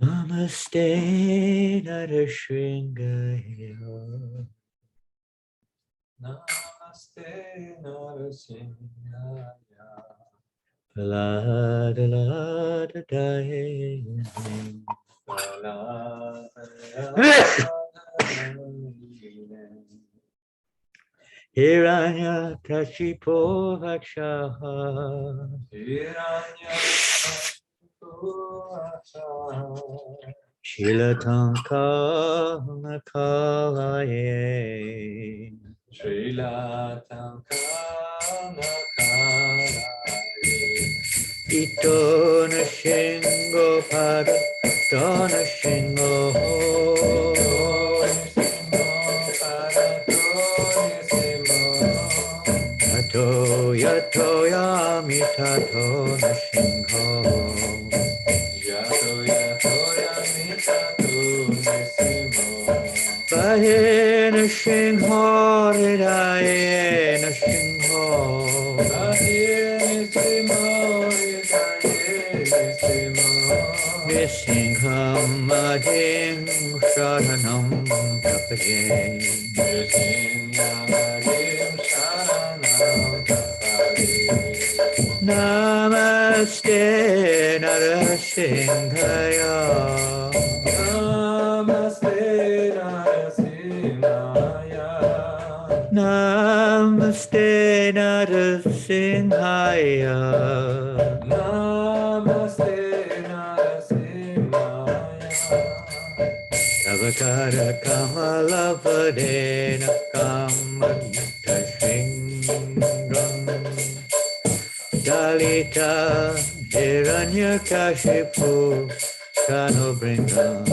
Namaste Narasimhadeva. Namaste Narasimhadeva. Hiranya Kashipo Vakshaha Shilatanka Nakalaye Ito Nashingo Pada Dona Shingo Yato Yato Yamitato Nashingo Yato yato yamitato nisimo. Bahe Nashingo Ridaye Nashingo Aye nisimo, itaye nisimo. Nisingham Madhim Sharanam Tapye Nisinyangadim sharanam tapare. Namaste Narasimhaya Namaste Narasimhaya. Namaste Narasimhaya Namaste Narasimhaya. Tavakara Kamalavadena Kamadita Shingam Dalita Hiranyakashipu Kanobringam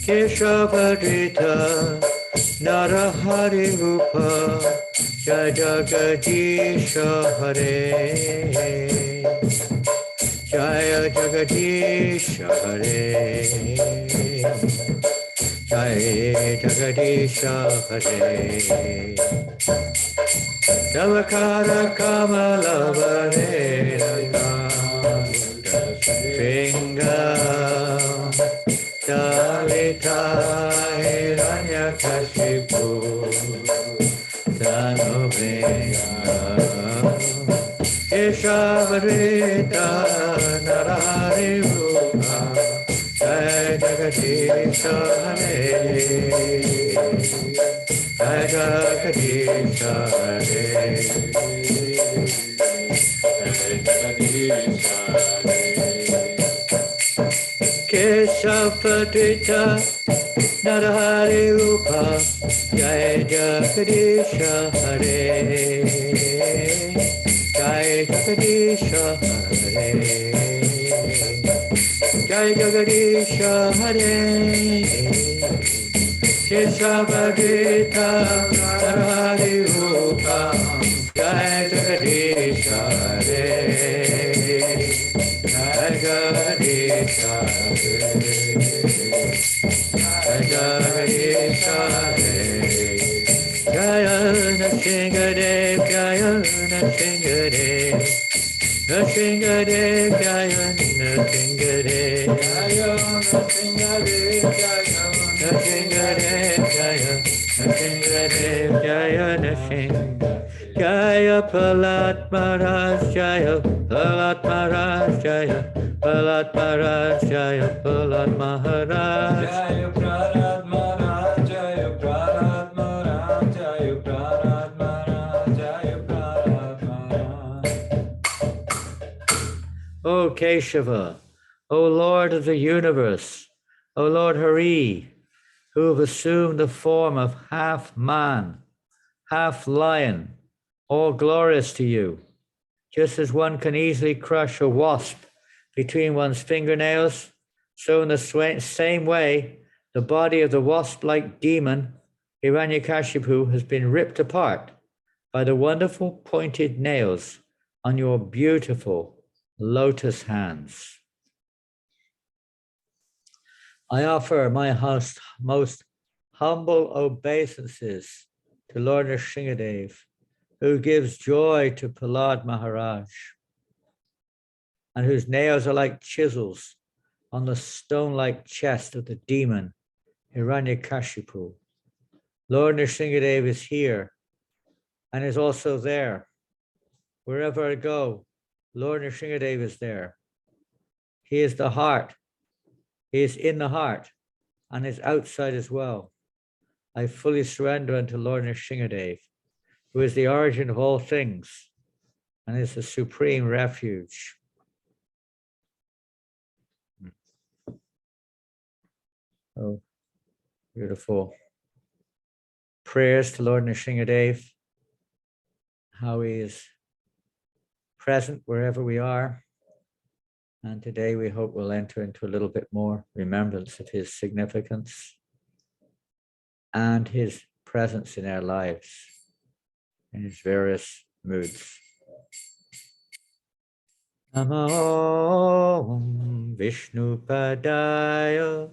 Keshavadrita Narahari Rupa Jajagadisha Hare Jaya Jagadisha Hare Jaya Jagadisha Hare Tavakara Kamalavadena Shringa Dalita Hiranyakashipu Dhanobringa Keshavarita Narahari Rupa Jai Jagadisha Hare Jai Jagadisha Hare Keshavarita Narahari Rupa Jai Jagadisha Hare Jai Jagadisha Hare Jai Jagadisha Hare Keshavarita Narahari Rupa Jai Jagadisha Hare Jai Jagadisha Hare Jai Jagadisha Hare Jaya Narasimhadev Jaya Narasimhadev Narasimhadev Jaya Narasimhadev Jaya Narasimhadev Jaya Narasimhadev Jaya Narasimhadev Jaya Narasimhadev Jaya Prahlad Maharaj Jaya Prahlad Maharaj Jaya Prahlad Maharaj Jaya Prahlad Maharaj Jaya Prahlad Maharaj, Jaya Prahlad Maharaj, Jaya Prahlad Maharaj, Jaya Prahlad Maharaj. O Keshava, O Lord of the universe, O Lord Hari, who have assumed the form of half man, half lion, all glorious to you. Just as one can easily crush a wasp between one's fingernails, so in the same way, the body of the wasp-like demon, Hiranyakashipu, has been ripped apart by the wonderful pointed nails on your beautiful lotus hands. I offer my most humble obeisances to Lord Narasimhadev, who gives joy to Prahlad Maharaj, and whose nails are like chisels on the stone-like chest of the demon Hiranyakashipu. Lord Nrsingadev is here and is also there. Wherever I go, Lord Nrsingadev is there. He is the heart. He is in the heart and is outside as well. I fully surrender unto Lord Nrsingadev, who is the origin of all things and is the supreme refuge. Oh, beautiful. Prayers to Lord Nrsingadev, how he is present wherever we are. And today we hope we'll enter into a little bit more remembrance of his significance and his presence in our lives, in his various moods. Namo Vishnu Padaya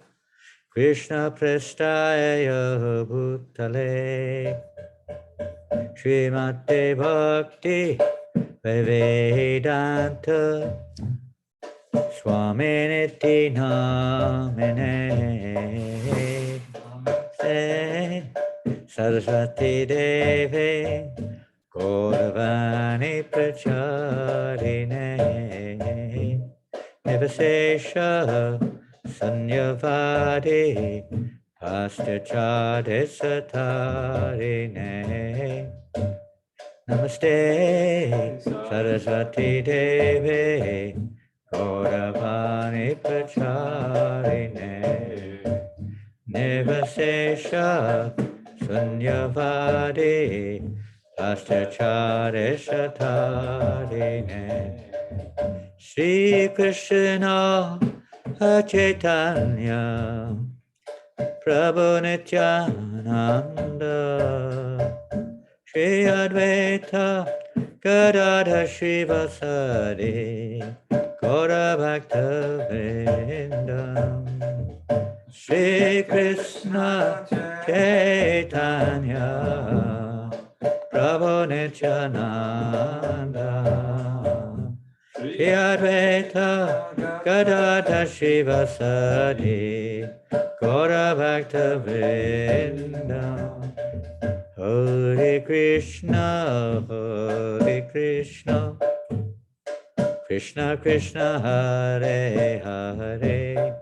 Krishna Prestaya Bhutale Srimate Bhakti Vedanta Swaminiti Namine Saraswati Devi Gauravani Pracharine Nivasesha Sanyavadi Pastachade Satarine Namaste Saraswati Devi Gauravani Pracharine Nivasesha Sunyavadi Pastachare Satarine Shri Krishna Chaitanya Prabhu Nityananda Shri Advaita Gadadhar Shrivasadi Gaura Bhakta Vrindam Shri Krishna Chaitanya Prabhu Nityananda Shri Advaita Gadadhar Shrivasadi Gaura Bhakta Vrindam Hare Krishna Krishna Krishna Hare Hare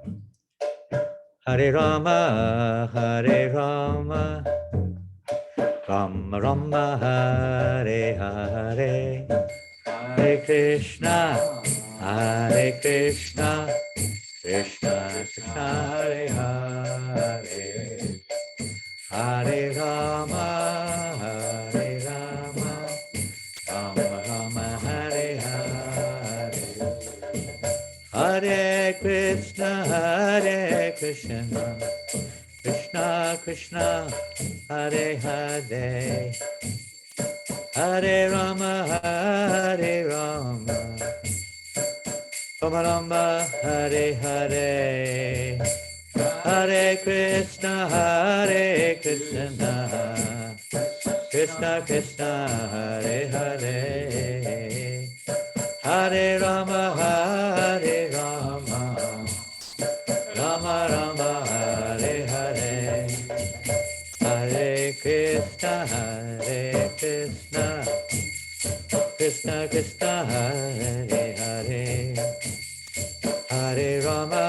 Hare Rama Rama Rama Hare Hare Hare Krishna Krishna Krishna Hare Hare Hare Rama Rama Rama Hare Hare Hare Krishna Krishna Krishna Hare Hare Hare Rama Rama Rama Hare Hare Hare Krishna Krishna Krishna Hare Hare Hare Rama Rama Rama Hare Hare Hare Krishna Krishna Krishna Hare Hare Hare Rama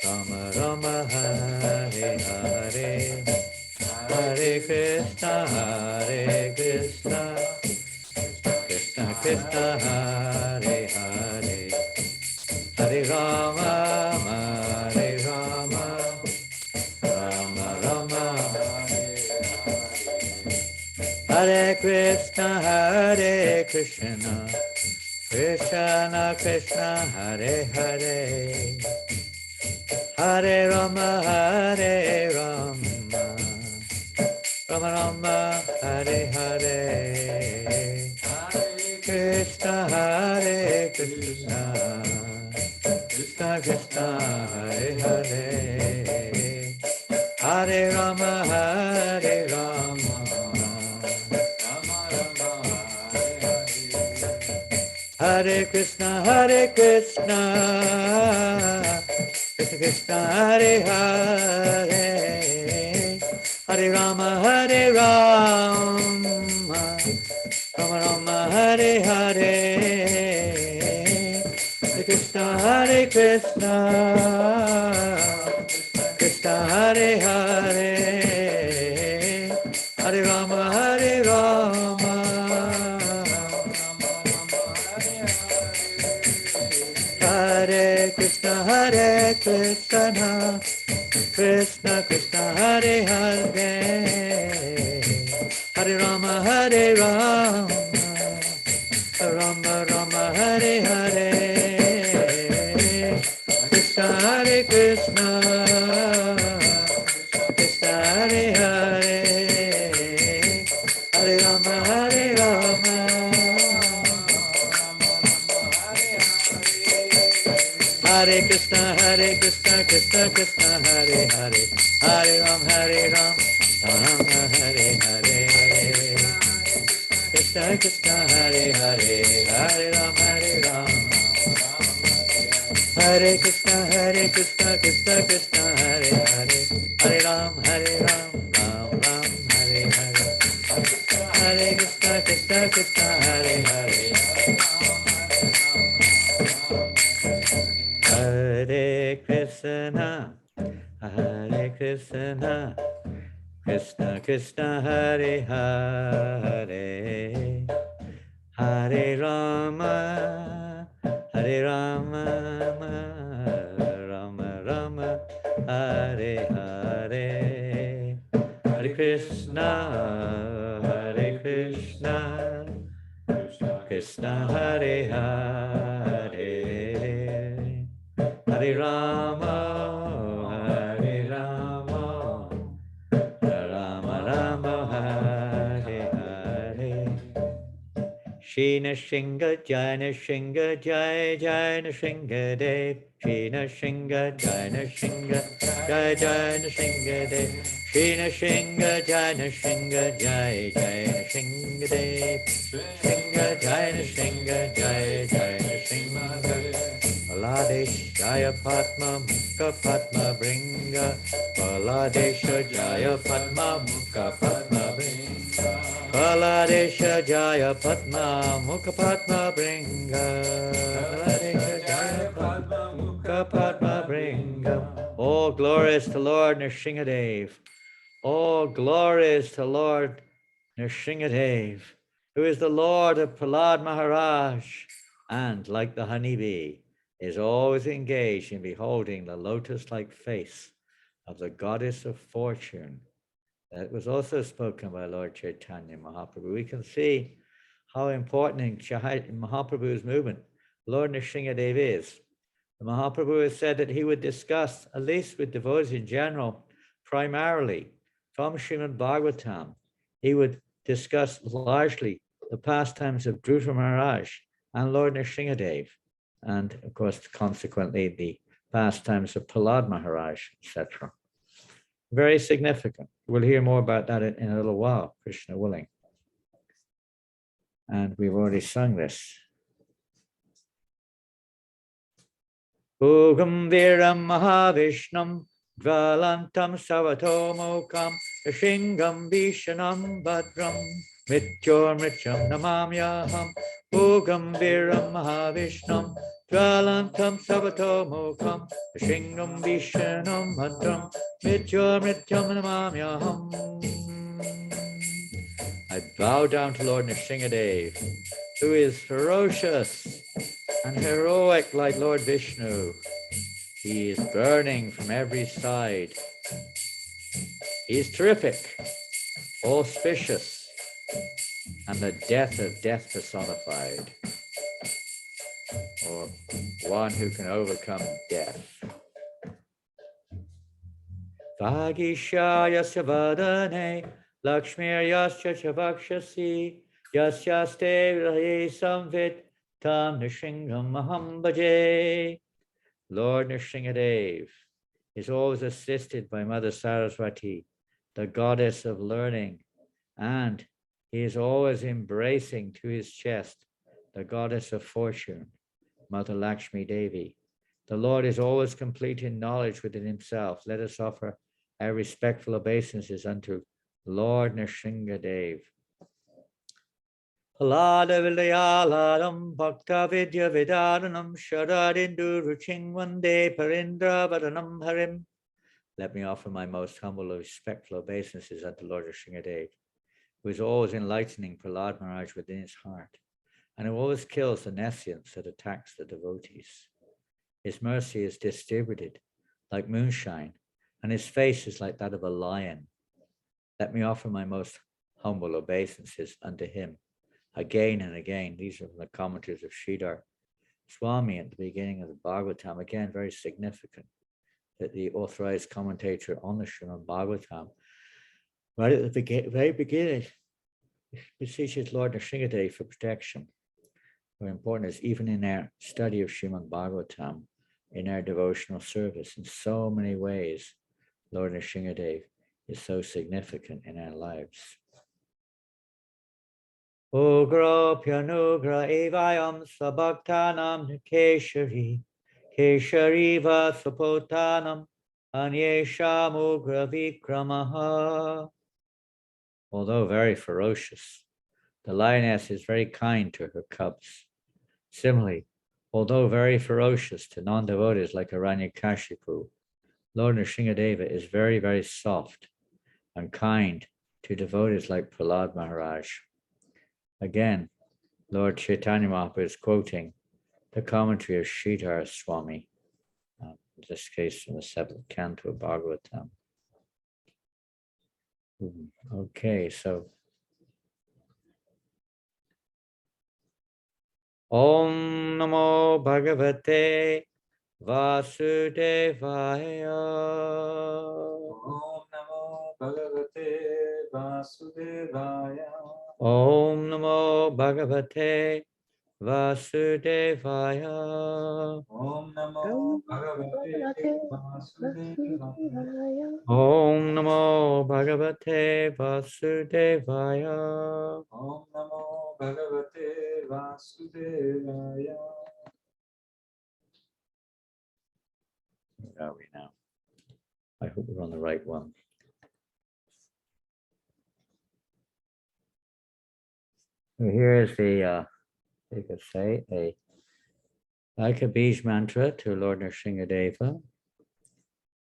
Rama Rama Hare Hare Hare Krishna Krishna Krishna Hare Hare Hare Rama Rama Rama Hare Krishna Krishna Krishna Hare Hare Hare Rama Rama Rama Hare Hare Krishna Krishna Krishna Hare Hare Hare Rama Rama Hare Krishna, Hare Krishna, Krishna Krishna, Hare Hare, Hare Rama, Hare Rama, Rama Rama, Hare Hare, Hare Krishna, Hare Krishna, Krishna Hare Hare, Hare Rama, Hare Rama, Hare Krishna, Krishna Krishna, Hare Hare, Hare Rama, Hare Rama, Rama Rama, Hare Hare, Krishna Hare Krishna, Krishna Hare Hare, Hare Rama, Hare Rama, Hare Krishna, Krishna Krishna, Hare Hare, Hare Ram, Rama Hare Hare, Krishna Krishna, Hare Hare, Hare Ram, Hare Krishna, Krishna Krishna, Hare Hare, Hare Ram, Ram Ram, Hare Hare, Hare Krishna, Krishna, Hare Hare, Hare Krishna, Krishna Krishna, Hare Hare, Hare Rama, Rama Rama, Hare Hare, Hare Krishna, Krishna Hare Hare, Hare Rama, Rama Rama, Hare Hare, Shina Shinga Jai Nashingadev, Shina Shinga Jai Nashingadev, Shina Shinga Jai Nashingadev, Shinga Jai Nashingadev, Baladesh Jaya Padma Mukha Padma Bringa, Baladesha Jaya Padma Mukha Padma Bringa, Baladesha Jaya Padma Mukha Padma Bringa, Baladesha Jaya Padma Mukha Padma Bringa. All glories to Lord Nrsingadev. All glories to Lord Nrsingadev, who is the Lord of Prahlad Maharaj, and like the honeybee, is always engaged in beholding the lotus-like face of the goddess of fortune. That was also spoken by Lord Chaitanya Mahaprabhu. We can see how important in Mahaprabhu's movement Lord Nrsingadev is. The Mahaprabhu has said that he would discuss, at least with devotees in general, primarily from Srimad Bhagavatam, he would discuss largely the pastimes of Dhruva Maharaj and Lord Nrsingadev, and of course, consequently, the pastimes of Prahlad Maharaj, etc. Very significant. We'll hear more about that in a little while, Krishna willing. And we've already sung this. Ugam Viram Mahavishnam Dvalantam Savatomokam Shingam Vishanam Bhadram Mrityor Mrityam Namamyaham Ugam Viram Mahavishnam Dvalantam Savatomokam Shingam Vishanam Bhadram Mrityor Mrityam Namamyaham. I bow down to Lord Nrsingadev, who is ferocious and heroic like Lord Vishnu. He is burning from every side. He is terrific, auspicious, and the death of death personified, or one who can overcome death. Vagisha yasya vadane, Lakshmir yasya chavakshasi, yasyaste rahe samvit, Tam Nrsingham Maham Bhaje. Lord Nrsingadev is always assisted by Mother Saraswati, the goddess of learning, and he is always embracing to his chest the goddess of fortune, Mother Lakshmi Devi. The Lord is always complete in knowledge within himself. Let us offer our respectful obeisances unto Lord Nrsimhadev. Palada Vilayaladam Bhakta Vidya Vidaranam Sharadindu Ruching Vande Parindra Vadanam Harim. Let me offer my most humble respectful obeisances unto Lord Nrsimhadev, who is always enlightening Prahlad Maharaj within his heart, and who always kills the nescience that attacks the devotees. His mercy is distributed like moonshine, and his face is like that of a lion. Let me offer my most humble obeisances unto him again and again. These are from the commentaries of Sridhar Swami at the beginning of the Bhagavatam. Again, very significant that the authorized commentator on the Srimad Bhagavatam, right at the very beginning, beseeches Lord Nrsimhadev for protection. Very important is even in our study of Srimad Bhagavatam, in our devotional service, in so many ways, Lord Nrsimhadev is so significant in our lives. Ugra Pyanugra Evayam Sabhaktanam Keshari Keshariva Sapotanam Anyesham Ugra Vikramaha. Although very ferocious, the lioness is very kind to her cubs. Similarly, although very ferocious to non-devotees like Hiranyakashipu, Lord Nrsimhadeva is very, very soft and kind to devotees like Prahlad Maharaj. Again, Lord Chaitanya Mahaprabhu is quoting the commentary of Sridhar Swami, in this case from the 7th canto of Bhagavatam. Okay, so Om Namo Bhagavate Vasudevaya. Om Namo Bhagavate Vasudevaya. Om Namo Bhagavate Vasudevaya. Om Namo Bhagavate Vasudevaya. Om Namo Bhagavate Vasudevaya. Om Namo Bhagavate Vasudevaya. Where are we now? I hope we're on the right one. So here is the, you could say, like a Bij mantra to Lord Nrsimhadeva,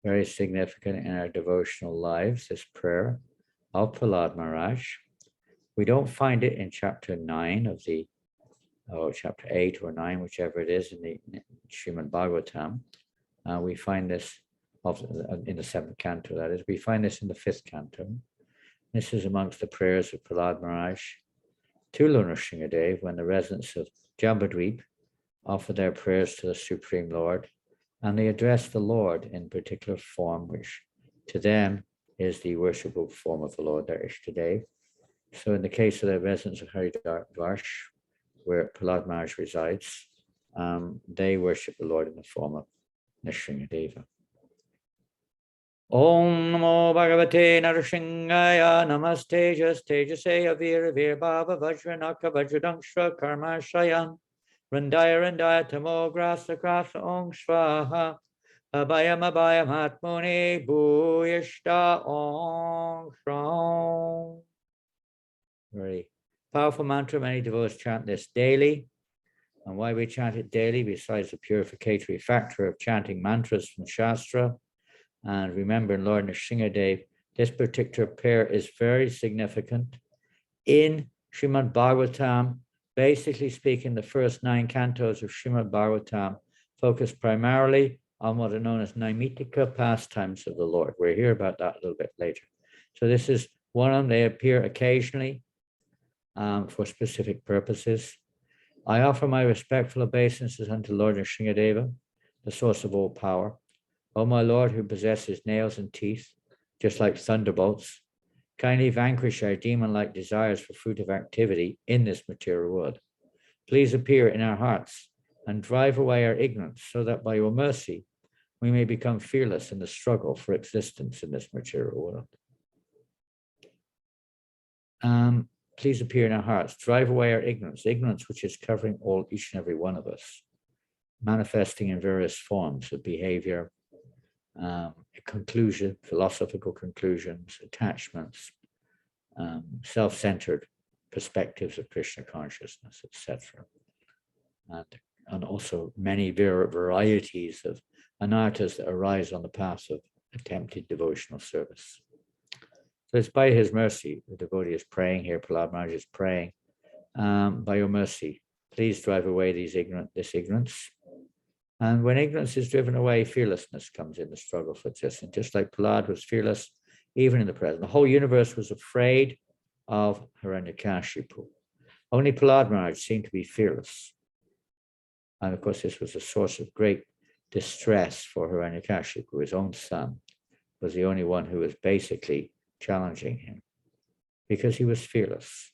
very significant in our devotional lives, this prayer of Prahlad Maharaj. We don't find it in chapter 9 of the, chapter 8 or 9, whichever it is in the Srimad Bhagavatam. We find this in the 7th canto, that is. We find this in the 5th canto. This is amongst the prayers of Prahlad Maharaj to Lord Nrsimhadev when the residents of Jambudweep offer their prayers to the Supreme Lord, and they address the Lord in particular form, which to them is the worshipable form of the Lord, their Ishtadev. So in the case of the residents of Haridvarsh, where Prahlad Maharaj resides, they worship the Lord in the form of Nrsimhadeva. Om Namo Bhagavate Narasimhaya Namaste Tejase Avir Vir Bhava Vajranaka Vajradangshra Karma Shayan Randaya Tamo Grasa Grasa Om Svaha Abhayam Atmone Bhuyashta Om Shram. Very powerful mantra. Many devotees chant this daily. And why we chant it daily, besides the purificatory factor of chanting mantras from Shastra, and remembering Lord Nrsimhadev, this particular prayer is very significant. In Srimad Bhagavatam, basically speaking, the first 9 cantos of Srimad Bhagavatam focus primarily on what are known as Naimitika pastimes of the Lord. We'll hear about that a little bit later. So this is one of them. They appear occasionally for specific purposes. I offer my respectful obeisances unto Lord Nrsimhadeva, the source of all power. O my Lord, who possesses nails and teeth, just like thunderbolts, kindly vanquish our demon-like desires for fruitive activity in this material world. Please appear in our hearts and drive away our ignorance, so that by your mercy we may become fearless in the struggle for existence in this material world. please appear in our hearts. Drive away our ignorance which is covering each and every one of us, manifesting in various forms of behavior, philosophical conclusions, attachments, self-centered perspectives of Krishna consciousness, etc. And also many varieties of anarthas that arise on the path of attempted devotional service. So it's by his mercy, the devotee is praying here, Prahlad Maharaj is praying, by your mercy, please drive away this ignorance. And when ignorance is driven away, fearlessness comes in the struggle for existence. Just like Prahlad was fearless, even in the present. The whole universe was afraid of Hiranyakashipu. Only Prahlad Maharaj seemed to be fearless. And of course, this was a source of great distress for Hiranyakashipu. His own son was the only one who was basically challenging him because he was fearless,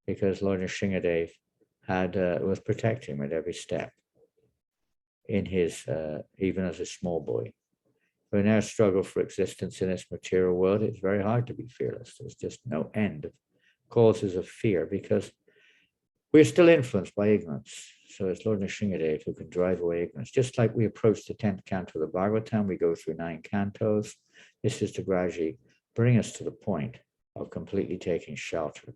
because Lord Narasimhadeva was protecting him at every step in his, even as a small boy. But in our struggle for existence in this material world, it's very hard to be fearless. There's just no end of causes of fear because we're still influenced by ignorance. So it's Lord Narasimhadeva who can drive away ignorance. Just like we approach the 10th canto of the Bhagavatam, we go through 9 cantos. This is to gradually bring us to the point of completely taking shelter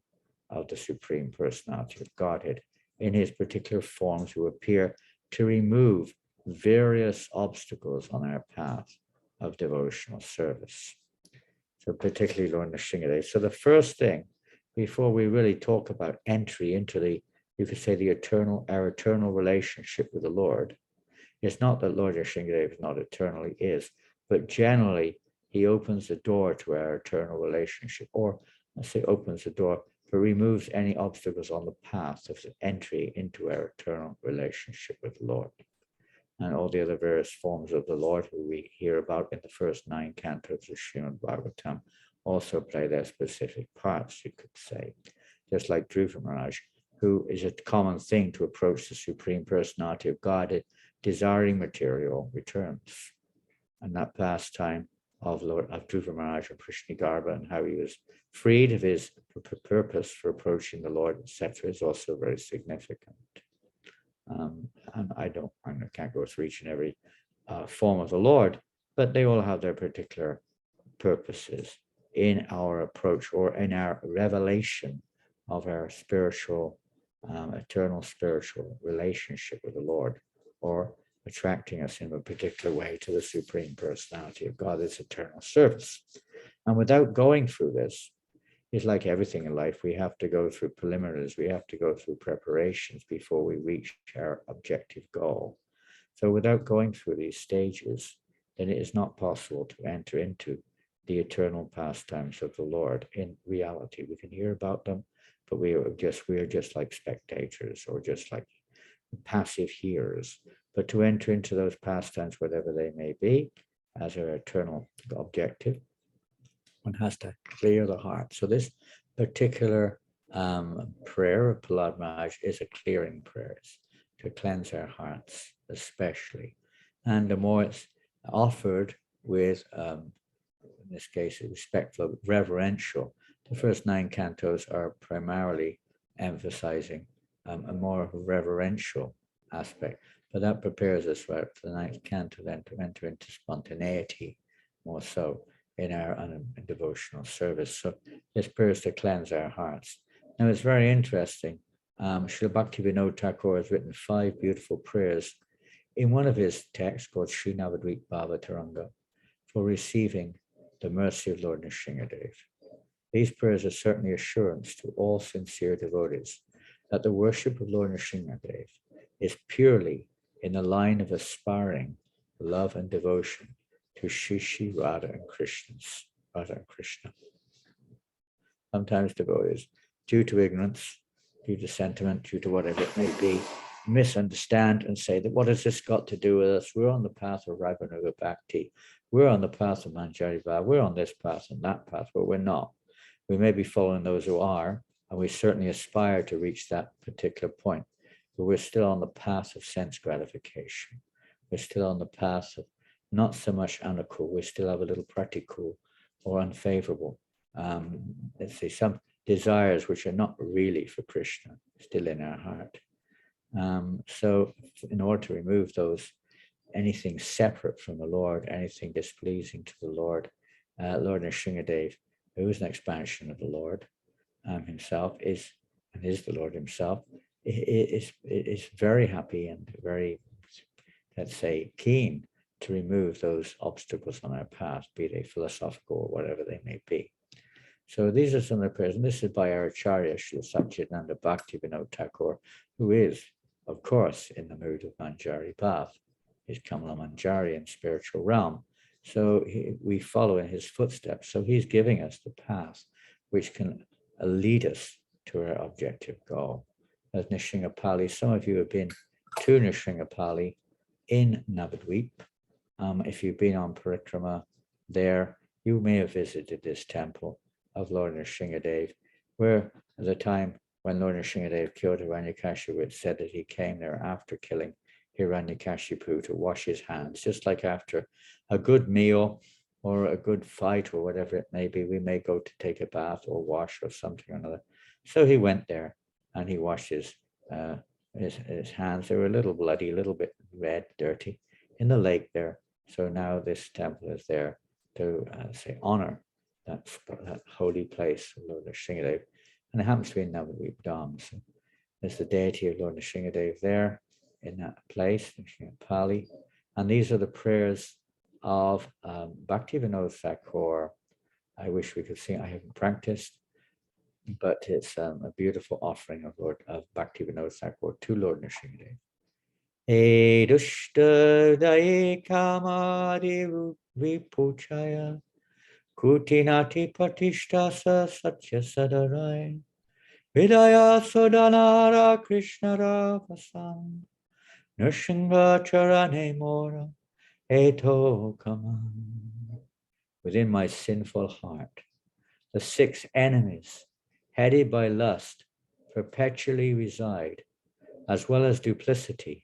of the Supreme Personality of Godhead in his particular forms who appear to remove various obstacles on our path of devotional service. So particularly Lord Narasimhadeva. So the first thing, before we really talk about entry into you could say our eternal relationship with the Lord, it's not that Lord Narasimhadeva is not eternal, he is, but generally he opens the door to our eternal relationship, or I say opens the door, but removes any obstacles on the path of entry into our eternal relationship with the Lord. And all the other various forms of the Lord who we hear about in the first 9 cantos of Srimad Bhagavatam also play their specific parts, you could say. Just like Dhruva Maharaj, who is a common thing to approach the Supreme Personality of God, desiring material returns. And that pastime of Dhruva Maharaj and Prishnigarbha and how he was freed of his purpose for approaching the Lord, etc., is also very significant. And I can't go through each and every form of the Lord, but they all have their particular purposes in our approach or in our revelation of our spiritual, eternal spiritual relationship with the Lord, or attracting us in a particular way to the Supreme Personality of God, its eternal service. And without going through this, it's like everything in life, we have to go through preliminaries, we have to go through preparations before we reach our objective goal. So without going through these stages, then it is not possible to enter into the eternal pastimes of the Lord. In reality, we can hear about them, but we are just like spectators or just like passive hearers. But to enter into those pastimes, whatever they may be, as our eternal objective, one has to clear the heart. So this particular prayer of Prahlad Maharaj is a clearing prayer, to cleanse our hearts especially. And the more it's offered with, in this case, respectful, reverential, the first 9 cantos are primarily emphasizing a more reverential aspect. But that prepares us for the 9th canto then to enter into spontaneity more so in our devotional service. So this prayer is to cleanse our hearts. Now it's very interesting. Srila Bhaktivinoda Thakur has written 5 beautiful prayers in one of his texts called Sri Navadvip Bhava Taranga for receiving the mercy of Lord Narasimhadeva. These prayers are certainly assurance to all sincere devotees that the worship of Lord Narasimhadeva is purely in the line of aspiring love and devotion to Shri Radha and Krishna. Sometimes devotees, due to ignorance, due to sentiment, due to whatever it may be, misunderstand and say that what has this got to do with us? We're on the path of Raganuga Bhakti. We're on the path of Manjari Bhava. We're on this path and that path, but we're not. We may be following those who are, and we certainly aspire to reach that particular point, but we're still on the path of sense gratification. We're still on the path of not so much anukul, we still have a little pratikul or unfavorable. Let's say desires which are not really for Krishna still in our heart. So in order to remove those, anything separate from the Lord, anything displeasing to the Lord, Lord Nrsimhadev, who is an expansion of the Lord himself, is the Lord himself, is very happy and very, let's say, keen to remove those obstacles on our path, be they philosophical or whatever they may be. So these are some of the prayers, and this is by our Acharya, Srila Satchidananda Bhaktivinoda Thakur, who is, of course, in the mood of Manjari path. He's Kamala Manjari in spiritual realm. So we follow in his footsteps. So he's giving us the path which can lead us to our objective goal. As Nrsimhapali, some of you have been to Nrsimhapali in Navadvip. If you've been on Parikrama there, you may have visited this temple of Lord Nrsimhadev, where at the time when Lord Nrsimhadev killed Hiranyakashipu, it said that he came there after killing Hiranyakashipu to wash his hands, just like after a good meal or a good fight or whatever it may be, we may go to take a bath or wash or something or another. So he went there and he washed his hands. They were a little bloody, a little bit red, dirty, in the lake there. So now this temple is there to say honor that holy place of Lord Nrsimhadev, and it happens to be in Navadvip Dham. So there's the deity of Lord Nrsimhadev there in that place, Nrsimhapali. And these are the prayers of Bhaktivinoda Thakur. I wish we could sing. I haven't practiced, but it's a beautiful offering of Bhaktivinoda Thakur to Lord Nrsimhadev. E dushta daye kamadi vipuchaya kutinati patishtasa satya sadarai vidaya sodanara krishna ravasan nrsimha charane mora eto kaman. Within my sinful heart, the 6 enemies, headed by lust, perpetually reside, as well as duplicity,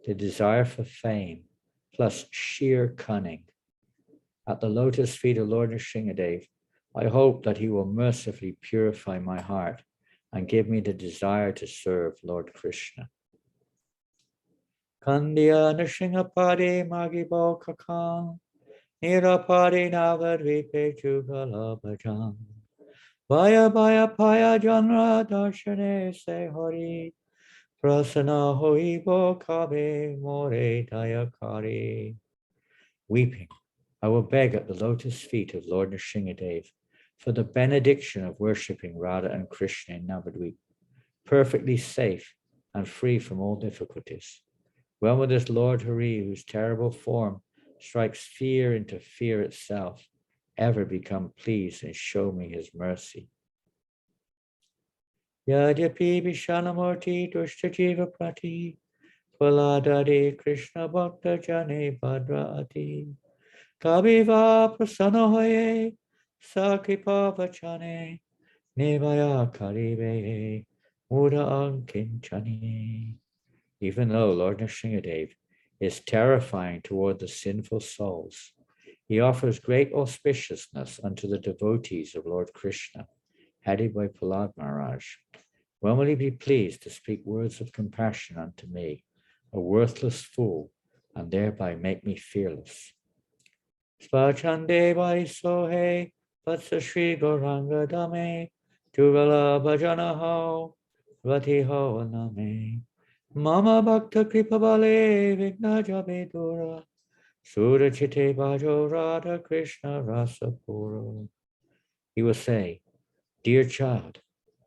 the desire for fame, plus sheer cunning. At the lotus feet of Lord Nrsimhadev, I hope that he will mercifully purify my heart and give me the desire to serve Lord Krishna. Kandya Nrsimhapade Magibo Kakan Nirapade Navadvipe Jugala Bhajan Vaya Vaya Paya Janra Darshane Se Hari Prasana Hoibo Kabe More Dayakari. Weeping, I will beg at the lotus feet of Lord Nrsimhadev for the benediction of worshipping Radha and Krishna in Navadvip, perfectly safe and free from all difficulties. When will this Lord Hari, whose terrible form strikes fear into fear itself, ever become pleased and show me his mercy? Yadyapi Vishanamurti Dushtajiva Prati Phaladade Krishna Bhakta Jane Bhadrati Kaviva Prasana Hoye Sakripa Vachane Nevaya Karibe Muda Ankinchani. Even though Lord Nrsimhadev is terrifying toward the sinful souls, he offers great auspiciousness unto the devotees of Lord Krishna, headed by Prahlad Maharaj. When will he be pleased to speak words of compassion unto me, a worthless fool, and thereby make me fearless? Svachande Vaisohe Vatsa Shri Gauranga Dame Jugala Bhajana Ho Rati Ho Name Mama Bhakta Kripavale Vigna Jabedura Sura Chite Bhajo Radha Krishna Rasa Pura. He will say, dear child,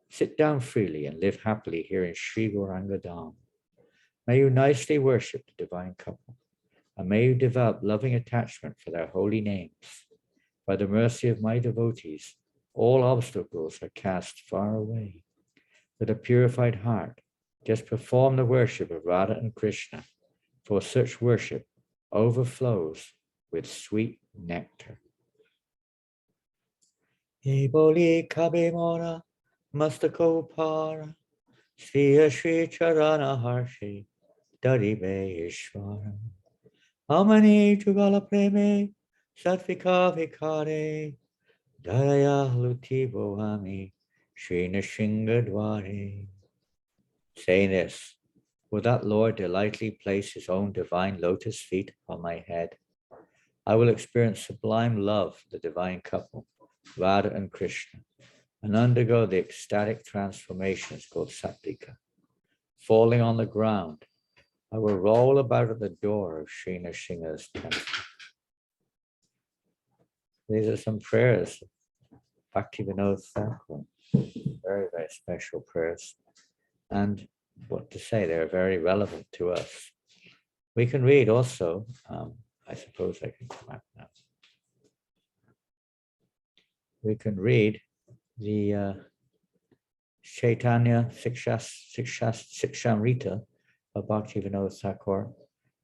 sit down freely and live happily here in Sri Gauranga Dham. May you nicely worship the divine couple, and may you develop loving attachment for their holy names. By the mercy of my devotees, all obstacles are cast far away. With a purified heart, just perform the worship of Radha and Krishna, for such worship overflows with sweet nectar. Eboli kabe mora mastako para Sriya Shri Charana Harshi Daribe Ishvara Amani Jugala Preme Satvika Vikare Daraya Lutivo Ami Shri Nrsingadware. Saying this, will that Lord delightfully place his own divine lotus feet upon my head? I will experience sublime love for the divine couple, Radha and Krishna, and undergo the ecstatic transformations called Satvika. Falling on the ground, I will roll about at the door of Sri Nrsimha's temple. These are some prayers. Bhaktivinoda Thakur. Very, very special prayers. And what to say, they're very relevant to us. We can read also, I suppose I can come out now. We can read the Chaitanya Sikshamrita of Bhaktivinoda Thakur,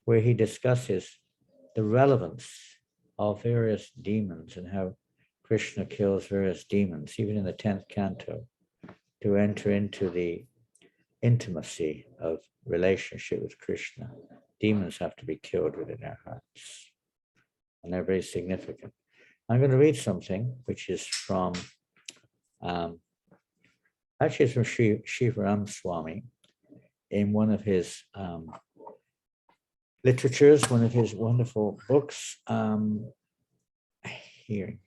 where he discusses the relevance of various demons and how Krishna kills various demons, even in the 10th canto, to enter into the intimacy of relationship with Krishna. Demons have to be killed within our hearts, and they're very significant. I'm going to read something which is from, actually it's from Shivaram Swami in one of his literatures, one of his wonderful books. Here.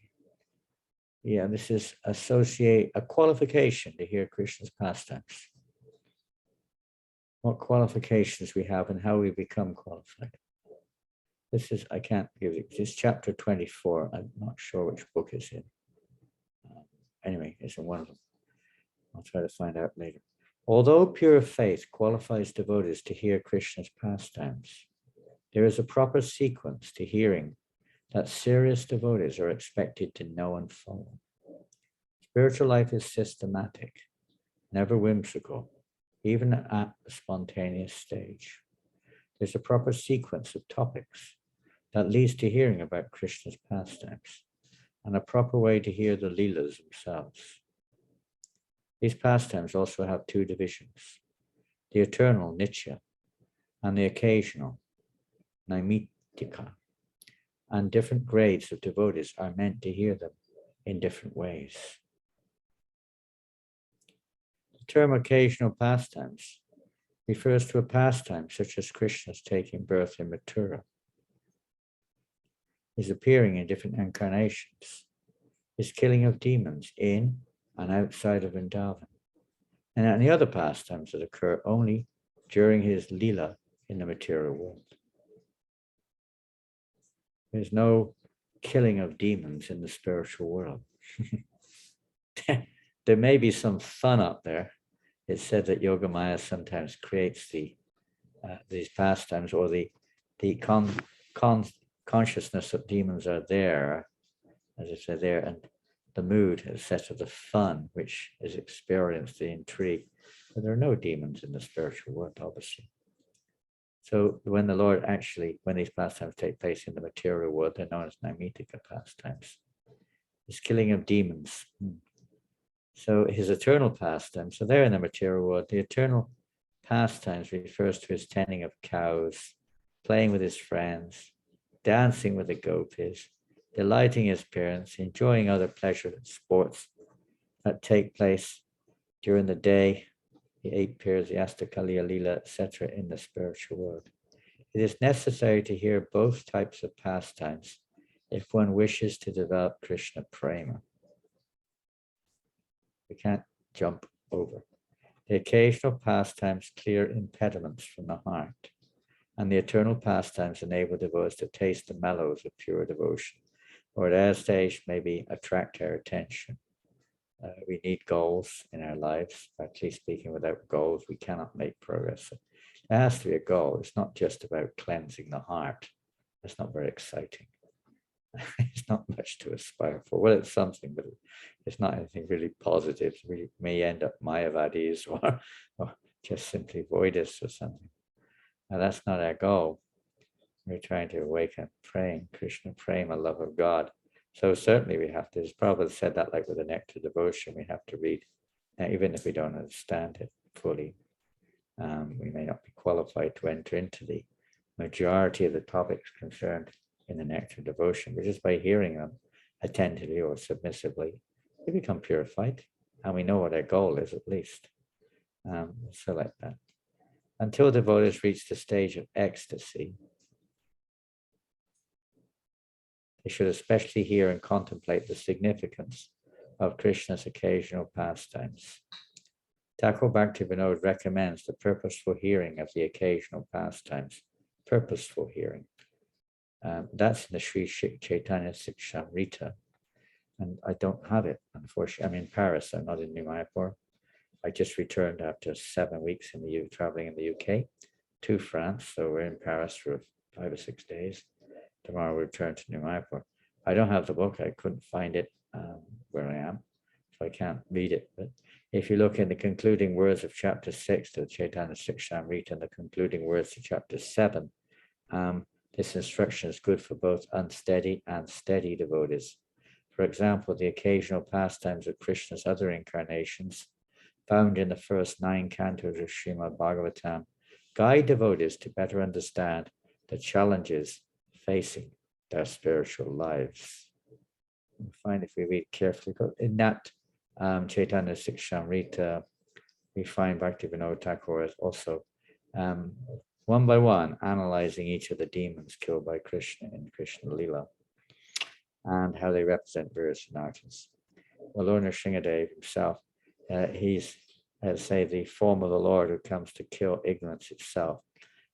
Yeah, this is a qualification to hear Krishna's pastimes. What qualifications we have and how we become qualified. This is, I can't give it, it's chapter 24. I'm not sure which book it's in. Anyway, it's in one of them. I'll try to find out later. Although pure faith qualifies devotees to hear Krishna's pastimes, there is a proper sequence to hearing that serious devotees are expected to know and follow. Spiritual life is systematic, never whimsical, even at the spontaneous stage. There's a proper sequence of topics that leads to hearing about Krishna's pastimes, and a proper way to hear the Leelas themselves. These pastimes also have two divisions, the eternal Nitya and the occasional Naimitika, and different grades of devotees are meant to hear them in different ways. The term occasional pastimes refers to a pastime such as Krishna's taking birth in Mathura, his appearing in different incarnations, his killing of demons in and outside of Vrindavan, and any other pastimes that occur only during his Leela in the material world. There's no killing of demons in the spiritual world. There may be some fun up there. It's said that Yogamaya sometimes creates these pastimes, or the consciousness that demons are there, as I said there, and the mood is set of the fun, which is experienced, the intrigue. But there are no demons in the spiritual world, obviously. So when the Lord actually, when these pastimes take place in the material world, they're known as Naimitika pastimes. His killing of demons. So his eternal pastimes, so they're in the material world. The eternal pastimes refers to his tending of cows, playing with his friends, dancing with the gopis, delighting his parents, enjoying other pleasure and sports that take place during the day, the 8 pairs, the Astakaliya Leela, etc., in the spiritual world. It is necessary to hear both types of pastimes if one wishes to develop Krishna prema. We can't jump over. The occasional pastimes clear impediments from the heart, and the eternal pastimes enable devotees to taste the mellows of pure devotion, or at that stage maybe attract our attention. We need goals in our lives. Actually speaking, without goals, we cannot make progress. There has to be a goal. It's not just about cleansing the heart. That's not very exciting. It's not much to aspire for. Well, it's something, but it's not anything really positive. We may end up Mayavadis or just simply voidists or something. Now, that's not our goal. We're trying to awaken, praying, Krishna prema, love of God. So certainly we have to, as Prabhupada said that, like with the nectar devotion, we have to read, even if we don't understand it fully. We may not be qualified to enter into the majority of the topics concerned in the nectar devotion, but just by hearing them attentively or submissively, we become purified. And we know what our goal is, at least. Select that. Until devotees reach the stage of ecstasy, they should especially hear and contemplate the significance of Krishna's occasional pastimes. Thakur Bhaktivinoda recommends the purposeful hearing of the occasional pastimes. Purposeful hearing. That's in the Sri Chaitanya Sikshamrita. And I don't have it, unfortunately. I'm in Paris, I'm not in New Mayapur. I just returned after 7 weeks in the traveling in the UK to France. So we're in Paris for 5 or 6 days. Tomorrow we return to New Mayapur. I don't have the book. I couldn't find it where I am, so I can't read it. But if you look in the concluding words of chapter 6 to Chaitanya Sikshamrita and the concluding words to chapter 7, this instruction is good for both unsteady and steady devotees. For example, the occasional pastimes of Krishna's other incarnations, found in the first 9 cantos of Srimad Bhagavatam, guide devotees to better understand the challenges facing their spiritual lives. We find if we read carefully, in that Chaitanya Sikshamrita, we find Bhaktivinoda Thakur is also one by one analyzing each of the demons killed by Krishna in Krishna Lila and how they represent various anarthas. Well, Lord Narasimhadeva himself, he's, let's say, the form of the Lord who comes to kill ignorance itself,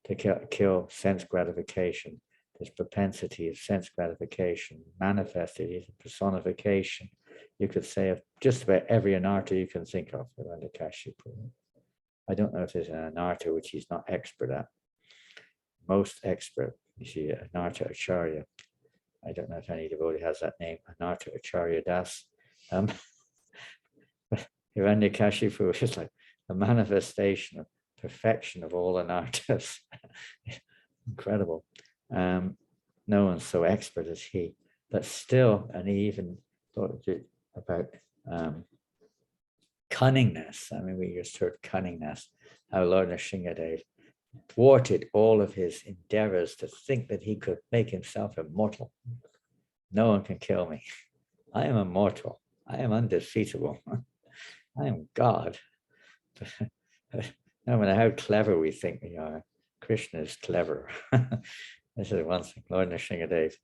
to kill sense gratification, this propensity of sense gratification, manifested as a personification, you could say, of just about every anartha you can think of around the Kashipu. I don't know if there's an anartha which he's not expert at. Most expert, you see, Anartha Acharya. I don't know if any devotee has that name, Anartha Acharya Das. Hiranyakashipu is like the manifestation of perfection of all anarthas. Incredible. No one's so expert as he, but still, and he even thought about cunningness. I mean, we just heard cunningness, how Lord Narasimhadeva thwarted all of his endeavors to think that he could make himself immortal. No one can kill me. I am immortal. I am undefeatable. I am God. No matter how clever we think we are, Krishna is clever. This is one thing. Lord Narasimhadeva,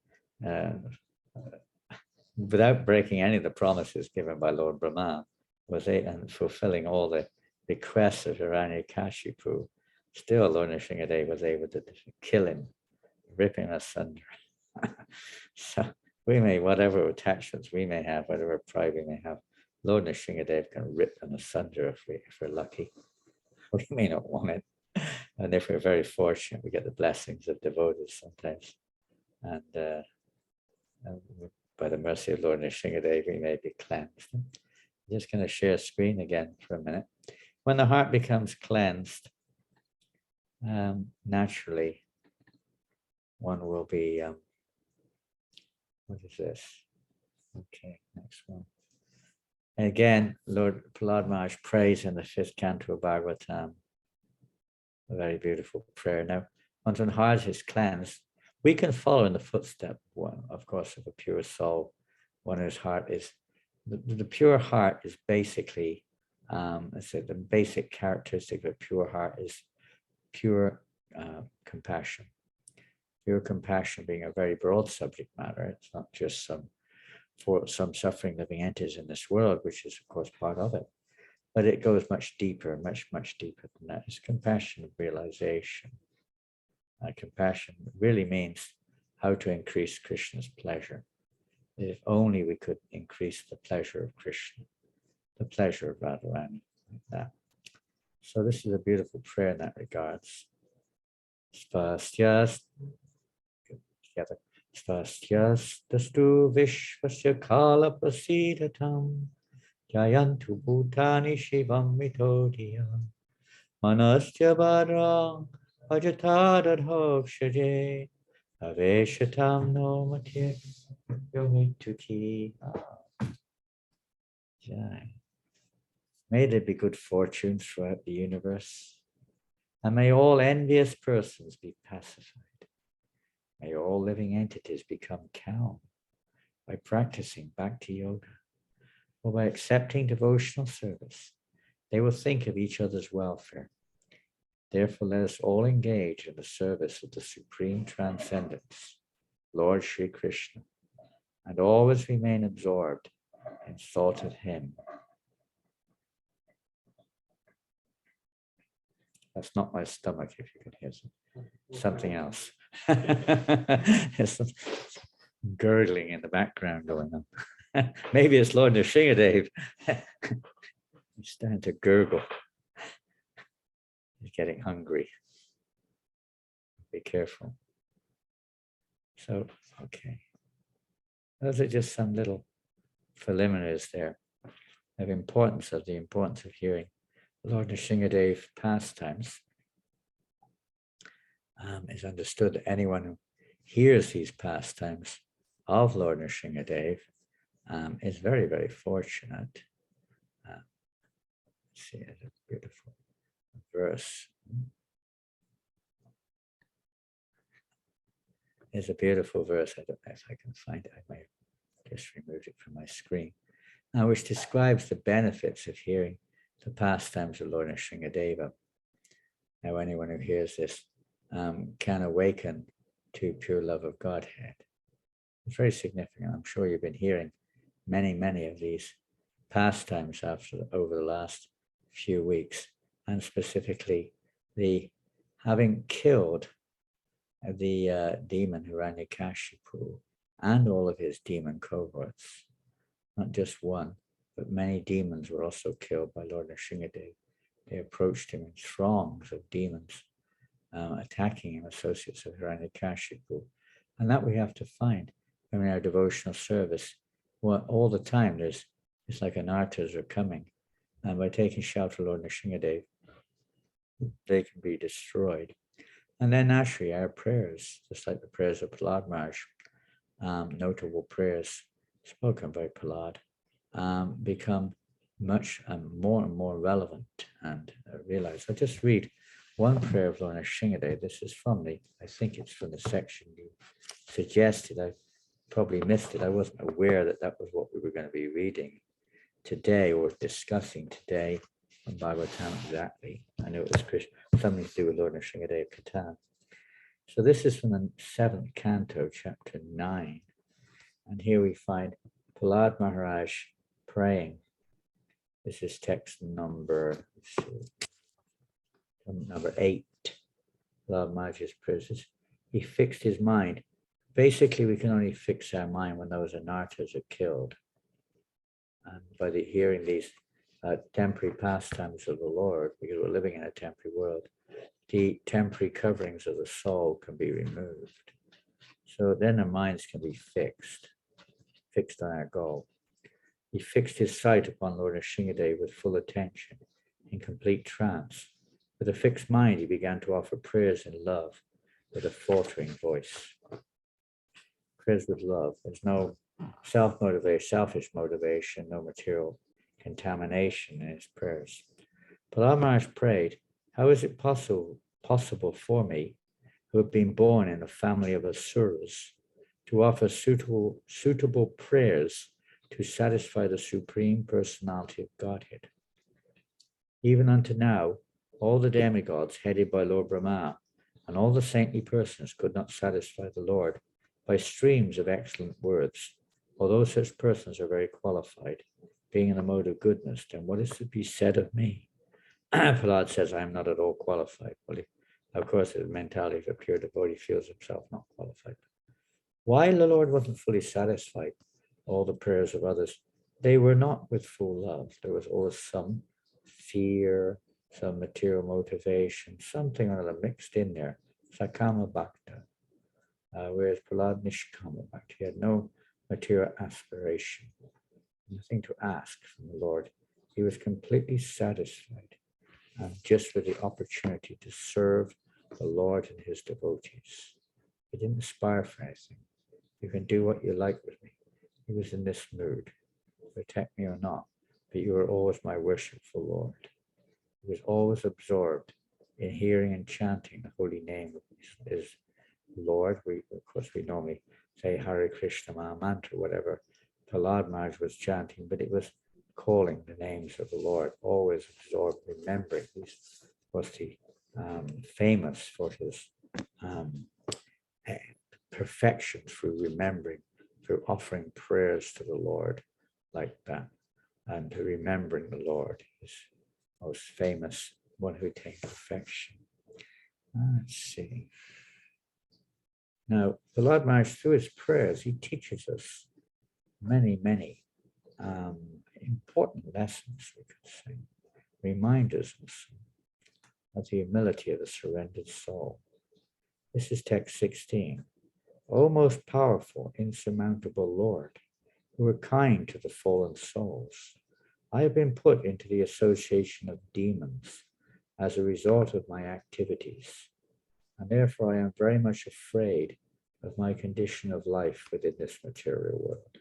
without breaking any of the promises given by Lord Brahma, was and fulfilling all the requests of Hiranyakashipu, still Lord Narasimhadeva was able to kill him, rip him asunder. So we may, whatever attachments we may have, whatever pride we may have, Lord Narasimhadeva can rip them asunder if we're lucky. We may not want it. And if we're very fortunate, we get the blessings of devotees sometimes. And by the mercy of Lord Narasimhadeva, we may be cleansed. I'm just going to share screen again for a minute. When the heart becomes cleansed, naturally, one will be, what is this? Okay, next one. And again, Lord Prahlad Maharaj prays in the 5th canto of Bhagavatam. A very beautiful prayer. Now, once one heart is cleansed, we can follow in the footstep, one, of course, of a pure soul. One whose heart is, the pure heart is basically, let's say the basic characteristic of a pure heart is pure compassion. Pure compassion being a very broad subject matter. It's not just for some suffering living entities in this world, which is of course part of it, but it goes much deeper, much deeper than that. It's compassion of realization. Compassion really means how to increase Krishna's pleasure. If only we could increase the pleasure of Krishna, the pleasure of Radharani, like that. So this is a beautiful prayer in that regards. Spastyas Dastu Vishvasya Kala Prasidatam Jayantu Bhutani Shivam Mitodiyam Manasya Badram Ajatadadhokshaje Aveshatam no Matye Yomituki. May there be good fortunes throughout the universe, and may all envious persons be pacified. May all living entities become calm by practicing Bhakti Yoga. For by accepting devotional service, they will think of each other's welfare. Therefore, let us all engage in the service of the Supreme Transcendence, Lord Sri Krishna, and always remain absorbed in thought of him. That's not my stomach, if you can hear something else. There's some gurgling in the background going on. Maybe it's Lord Narasimhadeva. He's starting to gurgle. He's getting hungry. Be careful. So, okay. Those are just some little preliminaries there of the importance of hearing Lord Narasimhadeva pastimes. Is understood that anyone who hears these pastimes of Lord Narasimhadeva is very, very fortunate. Let's see, it's a beautiful verse. It's a beautiful verse. I don't know if I can find it. I might have just removed it from my screen. Which describes the benefits of hearing the pastimes of Lord Narasimhadeva. Now, anyone who hears this can awaken to pure love of Godhead. It's very significant. I'm sure you've been hearing many, many of these pastimes over the last few weeks, and specifically the having killed the demon Hiranyakashipu and all of his demon cohorts. Not just one, but many demons were also killed by Lord Narasimhadeva. They approached him in throngs of demons, attacking him, associates of Hiranyakashipu. And that we have to find in our devotional service. All the time, it's like anarthas are coming. And by taking shelter, Lord Narasimhadeva, they can be destroyed. And then naturally, our prayers, just like the prayers of Prahlad Maharaj, notable prayers spoken by Prahlad, become much more and more relevant and realized. I'll just read one prayer of Lord Narasimhadeva. This is I think it's from the section you suggested. I probably missed it. I wasn't aware that was what we were going to be reading today or discussing today on Bhagavatam exactly. I knew it was something to do with Lord Narasimhadeva Katha. So this is from the 7th canto, chapter 9. And here we find Prahlad Maharaj praying. This is text number 8. Prahlad Maharaj's prayers. He fixed his mind. Basically, we can only fix our mind when those anarthas are killed. And by hearing these temporary pastimes of the Lord, because we're living in a temporary world, the temporary coverings of the soul can be removed. So then our minds can be fixed on our goal. He fixed his sight upon Lord Narasimhadeva with full attention, in complete trance. With a fixed mind, he began to offer prayers in love with a faltering voice. Prayers with love. There's no selfish motivation, no material contamination in his prayers. Prahlad Maharaj prayed, how is it possible for me, who have been born in a family of asuras, to offer suitable prayers to satisfy the Supreme Personality of Godhead? Even unto now, all the demigods headed by Lord Brahma and all the saintly persons could not satisfy the Lord by streams of excellent words. Although such persons are very qualified, being in the mode of goodness, then what is to be said of me? Prahlad says, I am not at all qualified. Well, of course, the mentality of a pure devotee feels himself not qualified. While the Lord wasn't fully satisfied, all the prayers of others, they were not with full love. There was always some fear, some material motivation, something or other mixed in there. Sakama Bhakta. Whereas Prahlad Nishkama Bhakta, he had no material aspiration, nothing to ask from the Lord. He was completely satisfied, just with the opportunity to serve the Lord and his devotees. He didn't aspire for anything. You can do what you like with me. He was in this mood. Protect me or not, but you are always my worshipful Lord. He was always absorbed in hearing and chanting the holy name of his Lord. Of course, we normally say Hare Krishna Maha Mantra, whatever Prahlad Maharaj was chanting, but it was calling the names of the Lord, always absorbed, remembering. Was the famous for his perfection through remembering, through offering prayers to the Lord like that, and remembering the Lord, his most famous one who attained perfection. Let's see. Now, the Lord Maharaj, through his prayers, he teaches us many, many important lessons, we could say, reminders of the humility of the surrendered soul. This is text 16. O most powerful, insurmountable Lord, who are kind to the fallen souls, I have been put into the association of demons as a result of my activities, and therefore I am very much afraid of my condition of life within this material world.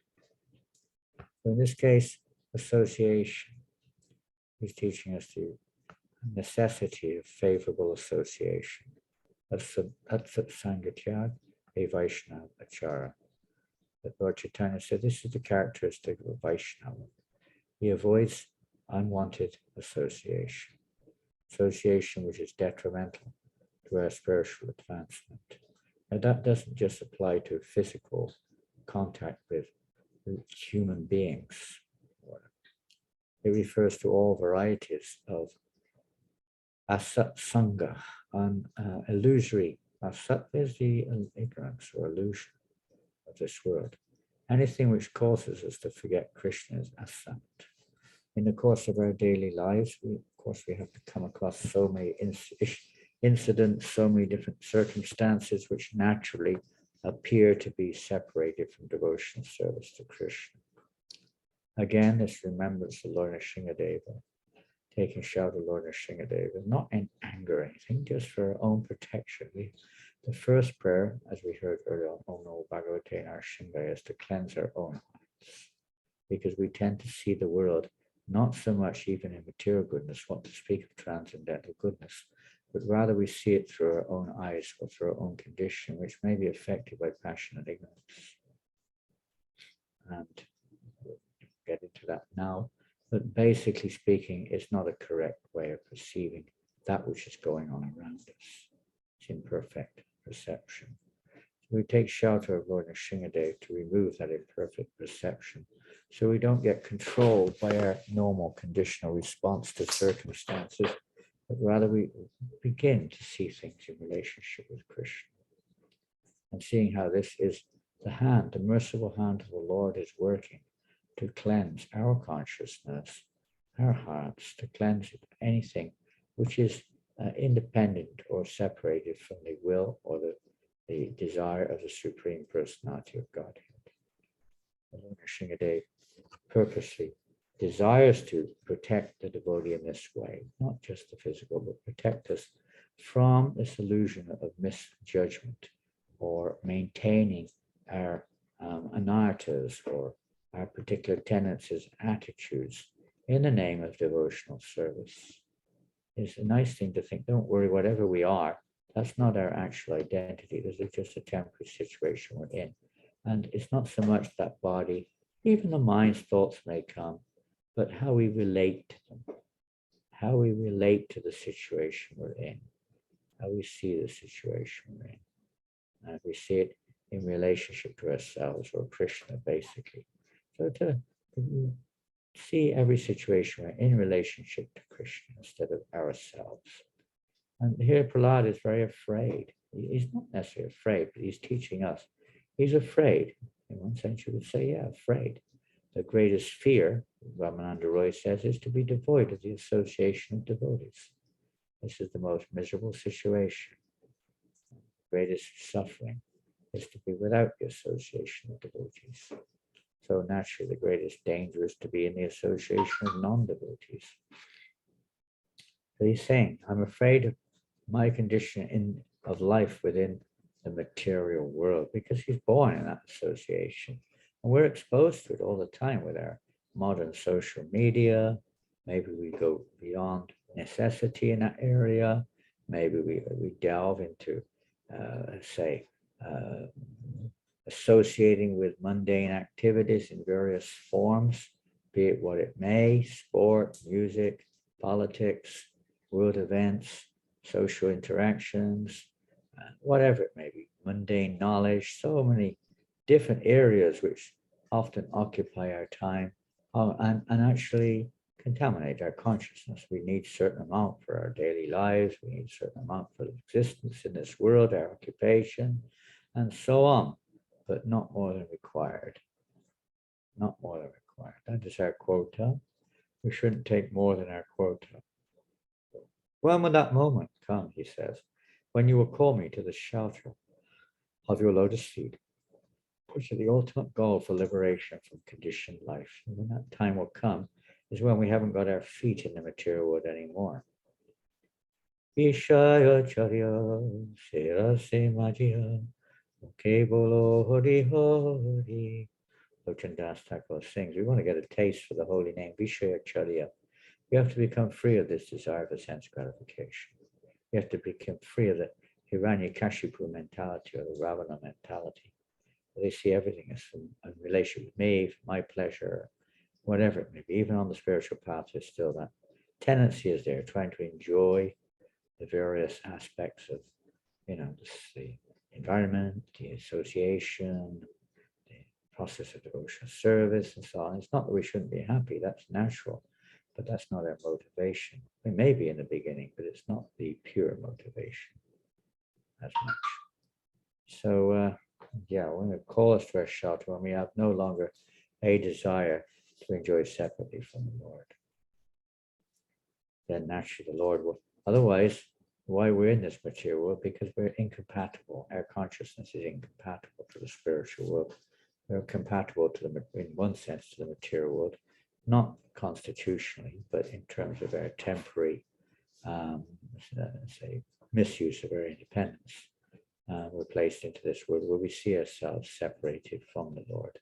So in this case, association. He's teaching us the necessity of favorable association. Atsat Sangatyag, a Vaishnava Achara. That Lord Chaitanya said this is the characteristic of a Vaishnava. He avoids unwanted association, association which is detrimental to our spiritual advancement. Now that doesn't just apply to physical contact with human beings. It refers to all varieties of asat sangha, illusory. Asat is the ignorance or illusion of this world. Anything which causes us to forget Krishna is asat. In the course of our daily lives, we have to come across so many incidents, so many different circumstances which naturally appear to be separated from devotional service to Krishna. Again, this remembers the Lord Narasimhadeva, taking shelter of Lord Narasimhadeva, not in anger or anything, just for our own protection. The first prayer, as we heard earlier, Om Namo Bhagavate Narasimhaya, is to cleanse our own hearts, because we tend to see the world not so much even in material goodness, what to speak of transcendental goodness, but rather we see it through our own eyes or through our own condition, which may be affected by passion and ignorance. And we'll get into that now. But basically speaking, it's not a correct way of perceiving that which is going on around us. It's imperfect perception. We take shelter of Lord Narasimhadeva to remove that imperfect perception, so we don't get controlled by our normal conditional response to circumstances, but rather we begin to see things in relationship with Krishna. And seeing how this is the hand, the merciful hand of the Lord is working to cleanse our consciousness, our hearts, to cleanse anything which is independent or separated from the will or the desire of the Supreme Personality of Godhead. Lord Narasimhadeva purposely desires to protect the devotee in this way, not just the physical, but protect us from this illusion of misjudgment or maintaining our anarthas or our particular tendencies, attitudes in the name of devotional service. It's a nice thing to think, don't worry, whatever we are, that's not our actual identity. This is just a temporary situation we're in. And it's not so much that body, even the mind's thoughts may come, but how we relate to them, how we relate to the situation we're in, how we see the situation we're in. And we see it in relationship to ourselves or Krishna, basically. So to see every situation we're in relationship to Krishna instead of ourselves. And here Prahlad is very afraid. He's not necessarily afraid, but he's teaching us. He's afraid. In one sense, you would say, yeah, afraid. The greatest fear, Ramananda Roy says, is to be devoid of the association of devotees. This is the most miserable situation. The greatest suffering is to be without the association of devotees. So naturally, the greatest danger is to be in the association of non-devotees. So he's saying, I'm afraid of my condition of life within the material world, because he's born in that association. And we're exposed to it all the time with our modern social media. Maybe we go beyond necessity in that area. Maybe we delve into, associating with mundane activities in various forms be it what it may, sport, music, politics, world events, social interactions, whatever it may be, mundane knowledge, so many different areas which often occupy our time and actually contaminate our consciousness. We need a certain amount for our daily lives, we need a certain amount for existence in this world, our occupation, and so on, but not more than required. Not more than required. That is our quota. We shouldn't take more than our quota. When will that moment come, he says, when you will call me to the shelter of your lotus feet, which are the ultimate goal for liberation from conditioned life. And when that time will come is when we haven't got our feet in the material world anymore. Ishaya Charya Sirase Majya Ke Bolo Hori Hori. Chandas Thakur sings, we want to get a taste for the holy name, Vishaya Charya. We have to become free of this desire for sense gratification. We have to become free of the Hiranyakashipu mentality or the Ravana mentality. They see everything as in relation with me, for my pleasure, whatever it may be. Even on the spiritual path, there's still that tendency is there, trying to enjoy the various aspects of, the environment, the association, the process of devotional service, and so on. It's not that we shouldn't be happy, that's natural, but that's not our motivation. We may be in the beginning, but it's not the pure motivation as much. So, when we call us to our shelter, when we have no longer a desire to enjoy separately from the Lord, then naturally the Lord will. Otherwise, why we're in this material world? Because we're incompatible. Our consciousness is incompatible to the spiritual world. We're compatible to in one sense, to the material world, not constitutionally, but in terms of our temporary, say, misuse of our independence. We're placed into this world where we see ourselves separated from the Lord,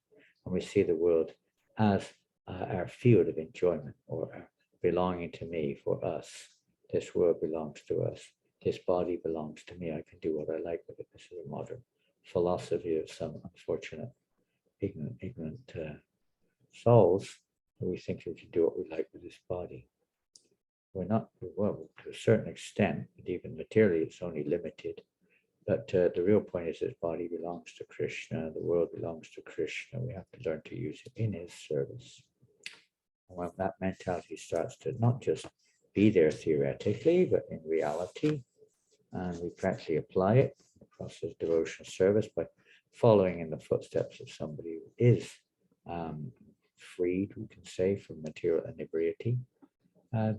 and we see the world as our field of enjoyment, or belonging to me, for us. This world belongs to us. This body belongs to me. I can do what I like with it. This is a modern philosophy of some unfortunate, ignorant souls. We think we can do what we like with this body. We're not, well, to a certain extent, but even materially, it's only limited. But the real point is this body belongs to Krishna, the world belongs to Krishna. We have to learn to use it in his service. And when that mentality starts to not just be there theoretically, but in reality, and we practically apply it in the process of devotional service by following in the footsteps of somebody who is freed, we can say, from material inebriety,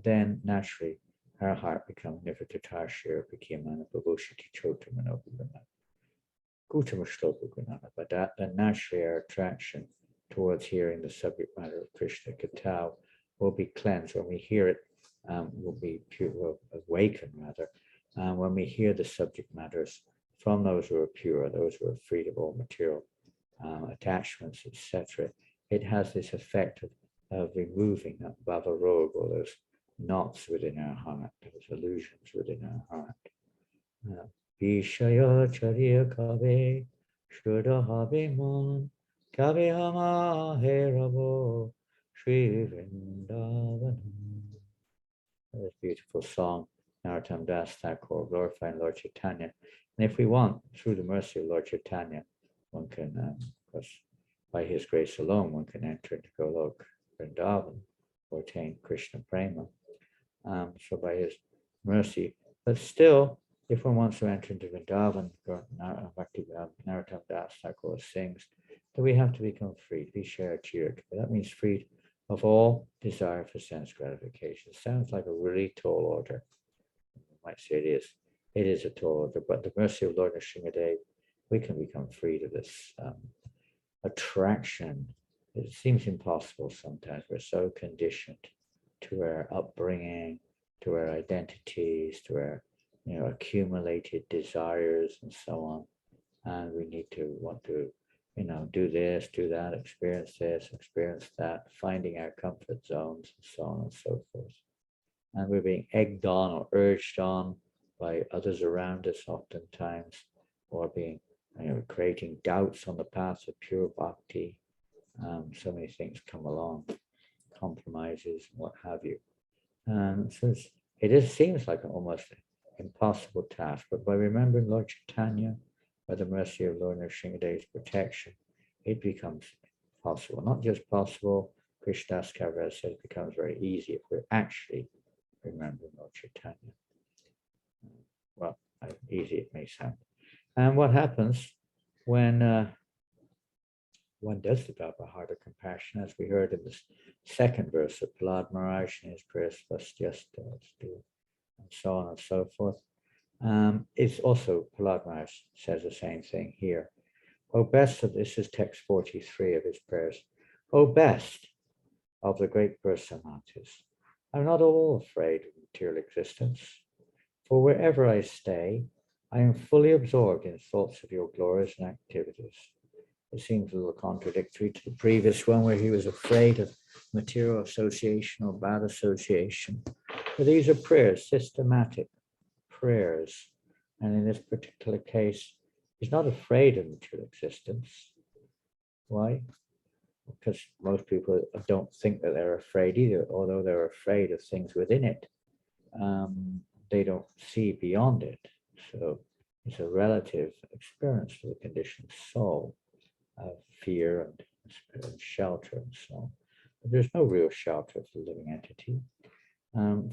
then naturally our heart becomes Nivritatashir Bhikimana Bhavushati Chotamano Gutama Shloka Gunana. But that then naturally our attraction towards hearing the subject matter of Krishna Katha will be cleansed. When we hear it, will be pure, will awaken rather. When we hear the subject matters from those who are pure, those who are freed of all material attachments, etc., it has this effect of removing that bhavarog, or those knots within our heart, those illusions within our heart. Vishaya Charya Kave Shuddha Habe Mon Kave Hama Heravo Shri Vrindavanam. This beautiful song, Narottam Das Thakur, glorifying Lord Chaitanya. And if we want, through the mercy of Lord Chaitanya, one can, of course, by his grace alone, one can enter into Golok Vrindavan or attain Krishna Prema. So by his mercy, but still, if one wants to enter into Vrindavan, Narottam Das Thakur sings, that we have to become freed, Vishaya Charya. That means freed of all desire for sense gratification. Sounds like a really tall order. You might say it is. It is a tall order, but the mercy of Lord Narasimhadeva, we can become freed of this attraction. It seems impossible sometimes. We're so conditioned to our upbringing, to our identities, to our accumulated desires and so on. And we need to want to do this, do that, experience this, experience that, finding our comfort zones, and so on and so forth. And we're being egged on or urged on by others around us oftentimes, or being, creating doubts on the path of pure bhakti. So many things come along. compromises and what have you. So seems like an almost impossible task, but by remembering Lord Chaitanya, by the mercy of Lord Narasimhadeva's protection, it becomes possible. Not just possible, Krishnadas Kaviraj says it becomes very easy if we're actually remembering Lord Chaitanya. Well, how easy it may sound. And what happens when one does develop a heart of compassion, as we heard in this second verse of Prahlad Maharaj in his prayers, let's do, and so on and so forth. It's also, Prahlad Maharaj says the same thing here. O best of, this is text 43 of his prayers. O best of the great personalities, I'm not at all afraid of material existence, for wherever I stay, I am fully absorbed in thoughts of your glories and activities. It seems a little contradictory to the previous one where he was afraid of material association or bad association. But these are prayers, systematic prayers. And in this particular case, he's not afraid of material existence. Why? Because most people don't think that they're afraid either, although they're afraid of things within it. They don't see beyond it. So it's a relative experience for the conditioned soul of fear and shelter and so on. But there's no real shelter for the living entity.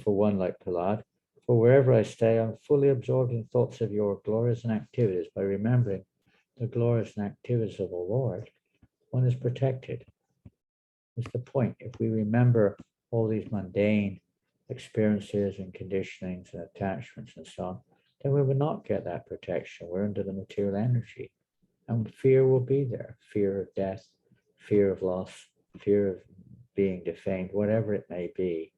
For one like Prahlad, for wherever I stay, I'm fully absorbed in thoughts of your glories and activities. By remembering the glories and activities of the Lord, one is protected. That's the point. If we remember all these mundane experiences and conditionings and attachments and so on, then we will not get that protection. We're under the material energy. And fear will be there. Fear of death, fear of loss, fear of being defamed, whatever it may be,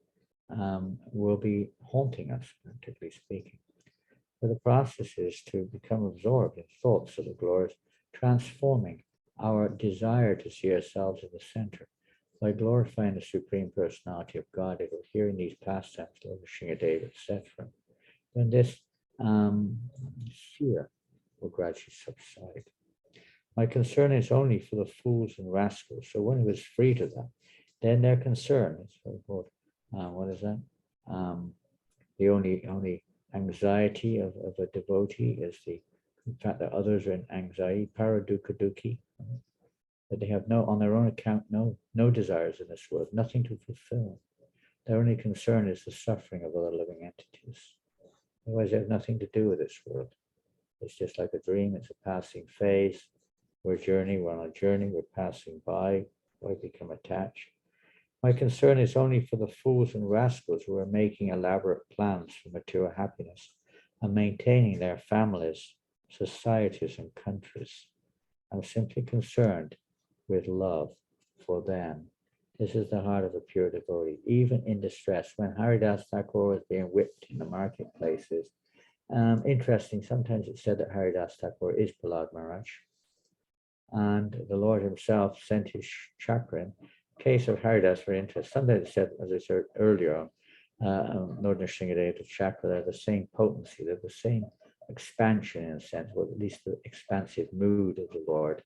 will be haunting us, practically speaking. So the process is to become absorbed in thoughts of the glories, transforming our desire to see ourselves in the center. By glorifying the Supreme Personality of God, or hearing these pastimes, Lord Narasimhadeva, etc., then this fear will gradually subside. My concern is only for the fools and rascals. So when he was free to that, then their concern is so-called, what is that? The only anxiety of a devotee is the fact that others are in anxiety, paradukha dukhi, that they have on their own account, no desires in this world, nothing to fulfill. Their only concern is the suffering of other living entities. Otherwise, they have nothing to do with this world. It's just like a dream. It's a passing phase. We're on a journey, we're passing by. Why become attached? My concern is only for the fools and rascals who are making elaborate plans for material happiness and maintaining their families, societies, and countries. I'm simply concerned with love for them. This is the heart of a pure devotee, even in distress. When Haridas Thakur was being whipped in the marketplaces, interesting, sometimes it's said that Haridas Thakur is Prahlad Maharaj, and the Lord himself sent his chakra in. Case of Haridas, very interesting. Sometimes it said, as I said earlier, Lord Narasimhadeva, the chakra, they're the same potency, they're the same expansion in a sense, or at least the expansive mood of the Lord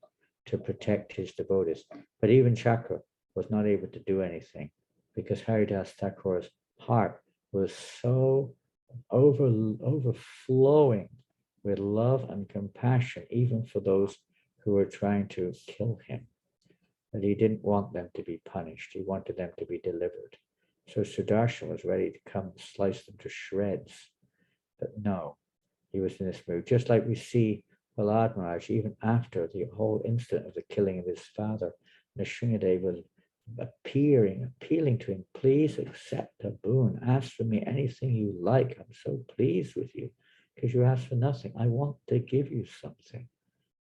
to protect his devotees. But even chakra was not able to do anything because Haridas Thakur's heart was so overflowing with love and compassion, even for those who were trying to kill him, that he didn't want them to be punished. He wanted them to be delivered. So Sudarshan was ready to come and slice them to shreds. But no, he was in this mood. Just like we see Prahlad Maharaj, even after the whole incident of the killing of his father, Narasimhadeva was appealing to him, please accept a boon. Ask for me anything you like. I'm so pleased with you because you asked for nothing. I want to give you something.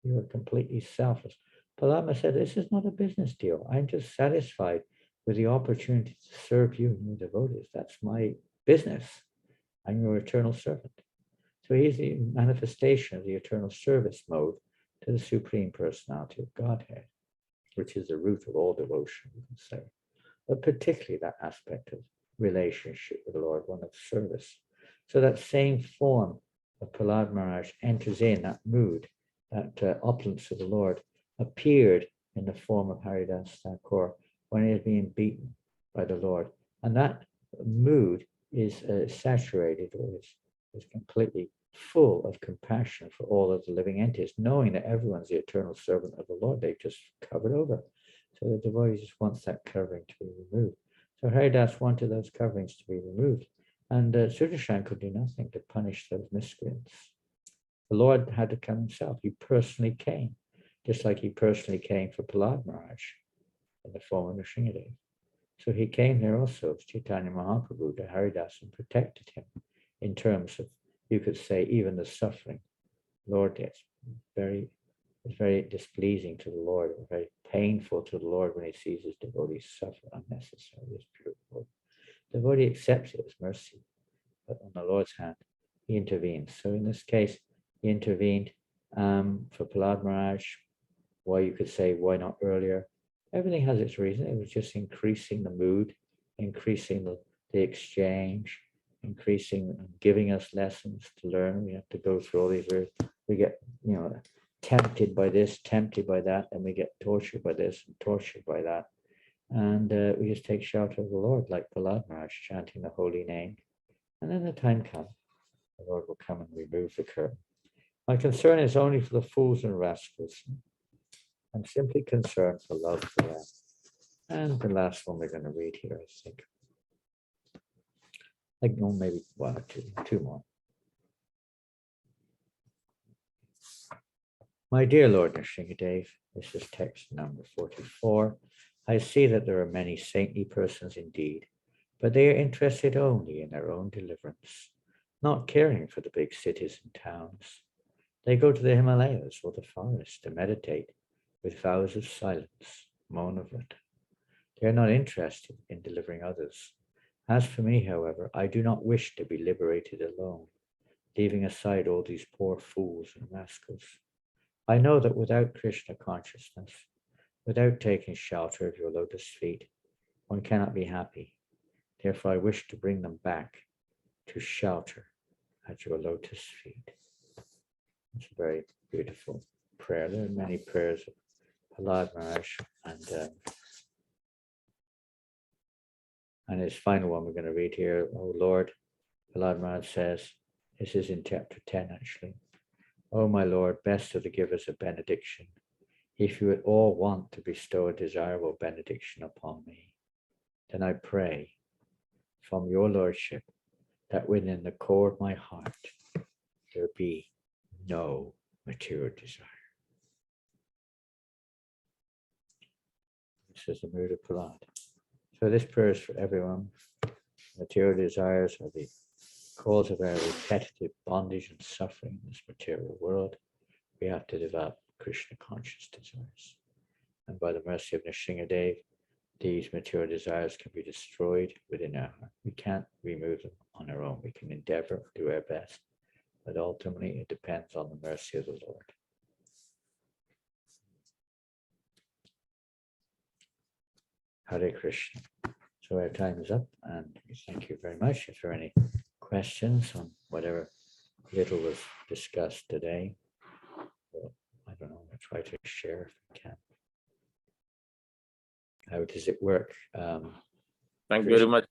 You are completely selfless. Prahlad Maharaj said, this is not a business deal. I'm just satisfied with the opportunity to serve you and your devotees. That's my business. I'm your eternal servant. So he's the manifestation of the eternal service mode to the Supreme Personality of Godhead, which is the root of all devotion, you can say. But particularly that aspect of relationship with the Lord, one of service. So that same form of Prahlad Maharaj enters in that mood, that opulence of the Lord appeared in the form of Haridas Thakur when he was being beaten by the Lord. And that mood is saturated or is completely full of compassion for all of the living entities, knowing that everyone's the eternal servant of the Lord. They've just covered over. So the devotee just wants that covering to be removed. So Haridas wanted those coverings to be removed. And Sudarshan could do nothing to punish those miscreants. The Lord had to come himself. He personally came, just like he personally came for Prahlad Maharaj in the form of Narasimhadeva. So he came there also as Chaitanya Mahaprabhu to Haridas and protected him in terms of, you could say, even the suffering. Lord, it's very displeasing to the Lord, very painful to the Lord when he sees his devotees suffer unnecessarily as pure Lord. The devotee accepts it as mercy, but on the Lord's hand, he intervenes. So in this case, he intervened for Prahlad Maharaj. Why, you could say, why not earlier? Everything has its reason. It was just increasing the mood, increasing the exchange, increasing, giving us lessons to learn. We have to go through all these. We get, tempted by this, tempted by that, and we get tortured by this and tortured by that. And we just take shelter of the Lord, like Prahlad Maharaj, chanting the holy name. And then the time comes, the Lord will come and remove the curtain. My concern is only for the fools and rascals. I'm simply concerned for love for them. And the last one we're going to read here, I think. Maybe one or two more. My dear Lord Narasimhadeva, this is text number 44. I see that there are many saintly persons indeed, but they are interested only in their own deliverance, not caring for the big cities and towns. They go to the Himalayas or the forest to meditate with vows of silence, Maunavrata. They are not interested in delivering others. As for me, however, I do not wish to be liberated alone, leaving aside all these poor fools and rascals. I know that without Krishna consciousness, without taking shelter of your lotus feet, one cannot be happy. Therefore, I wish to bring them back to shelter at your lotus feet. It's a very beautiful prayer. There are many prayers of Prahlad Maharaj, and his final one we're going to read here. Oh Lord, Prahlad Maharaj says, this is in chapter 10 actually. Oh my Lord, best of the givers of benediction, if you at all want to bestow a desirable benediction upon me, then I pray from your Lordship that within the core of my heart there be no material desire. This is the mood of Prahlad. So this prayer is for everyone. Material desires are the cause of our repetitive bondage and suffering in this material world. We have to develop Krishna conscious desires. And by the mercy of Narasimhadeva, these material desires can be destroyed within our heart. We can't remove them on our own. We can endeavor, do our best, but ultimately it depends on the mercy of the Lord. Hare Krishna. So our time is up, and thank you very much. If there are any questions on whatever little was discussed today, well, I don't know, I'll try to share if I can. How does it work? Thank you very much,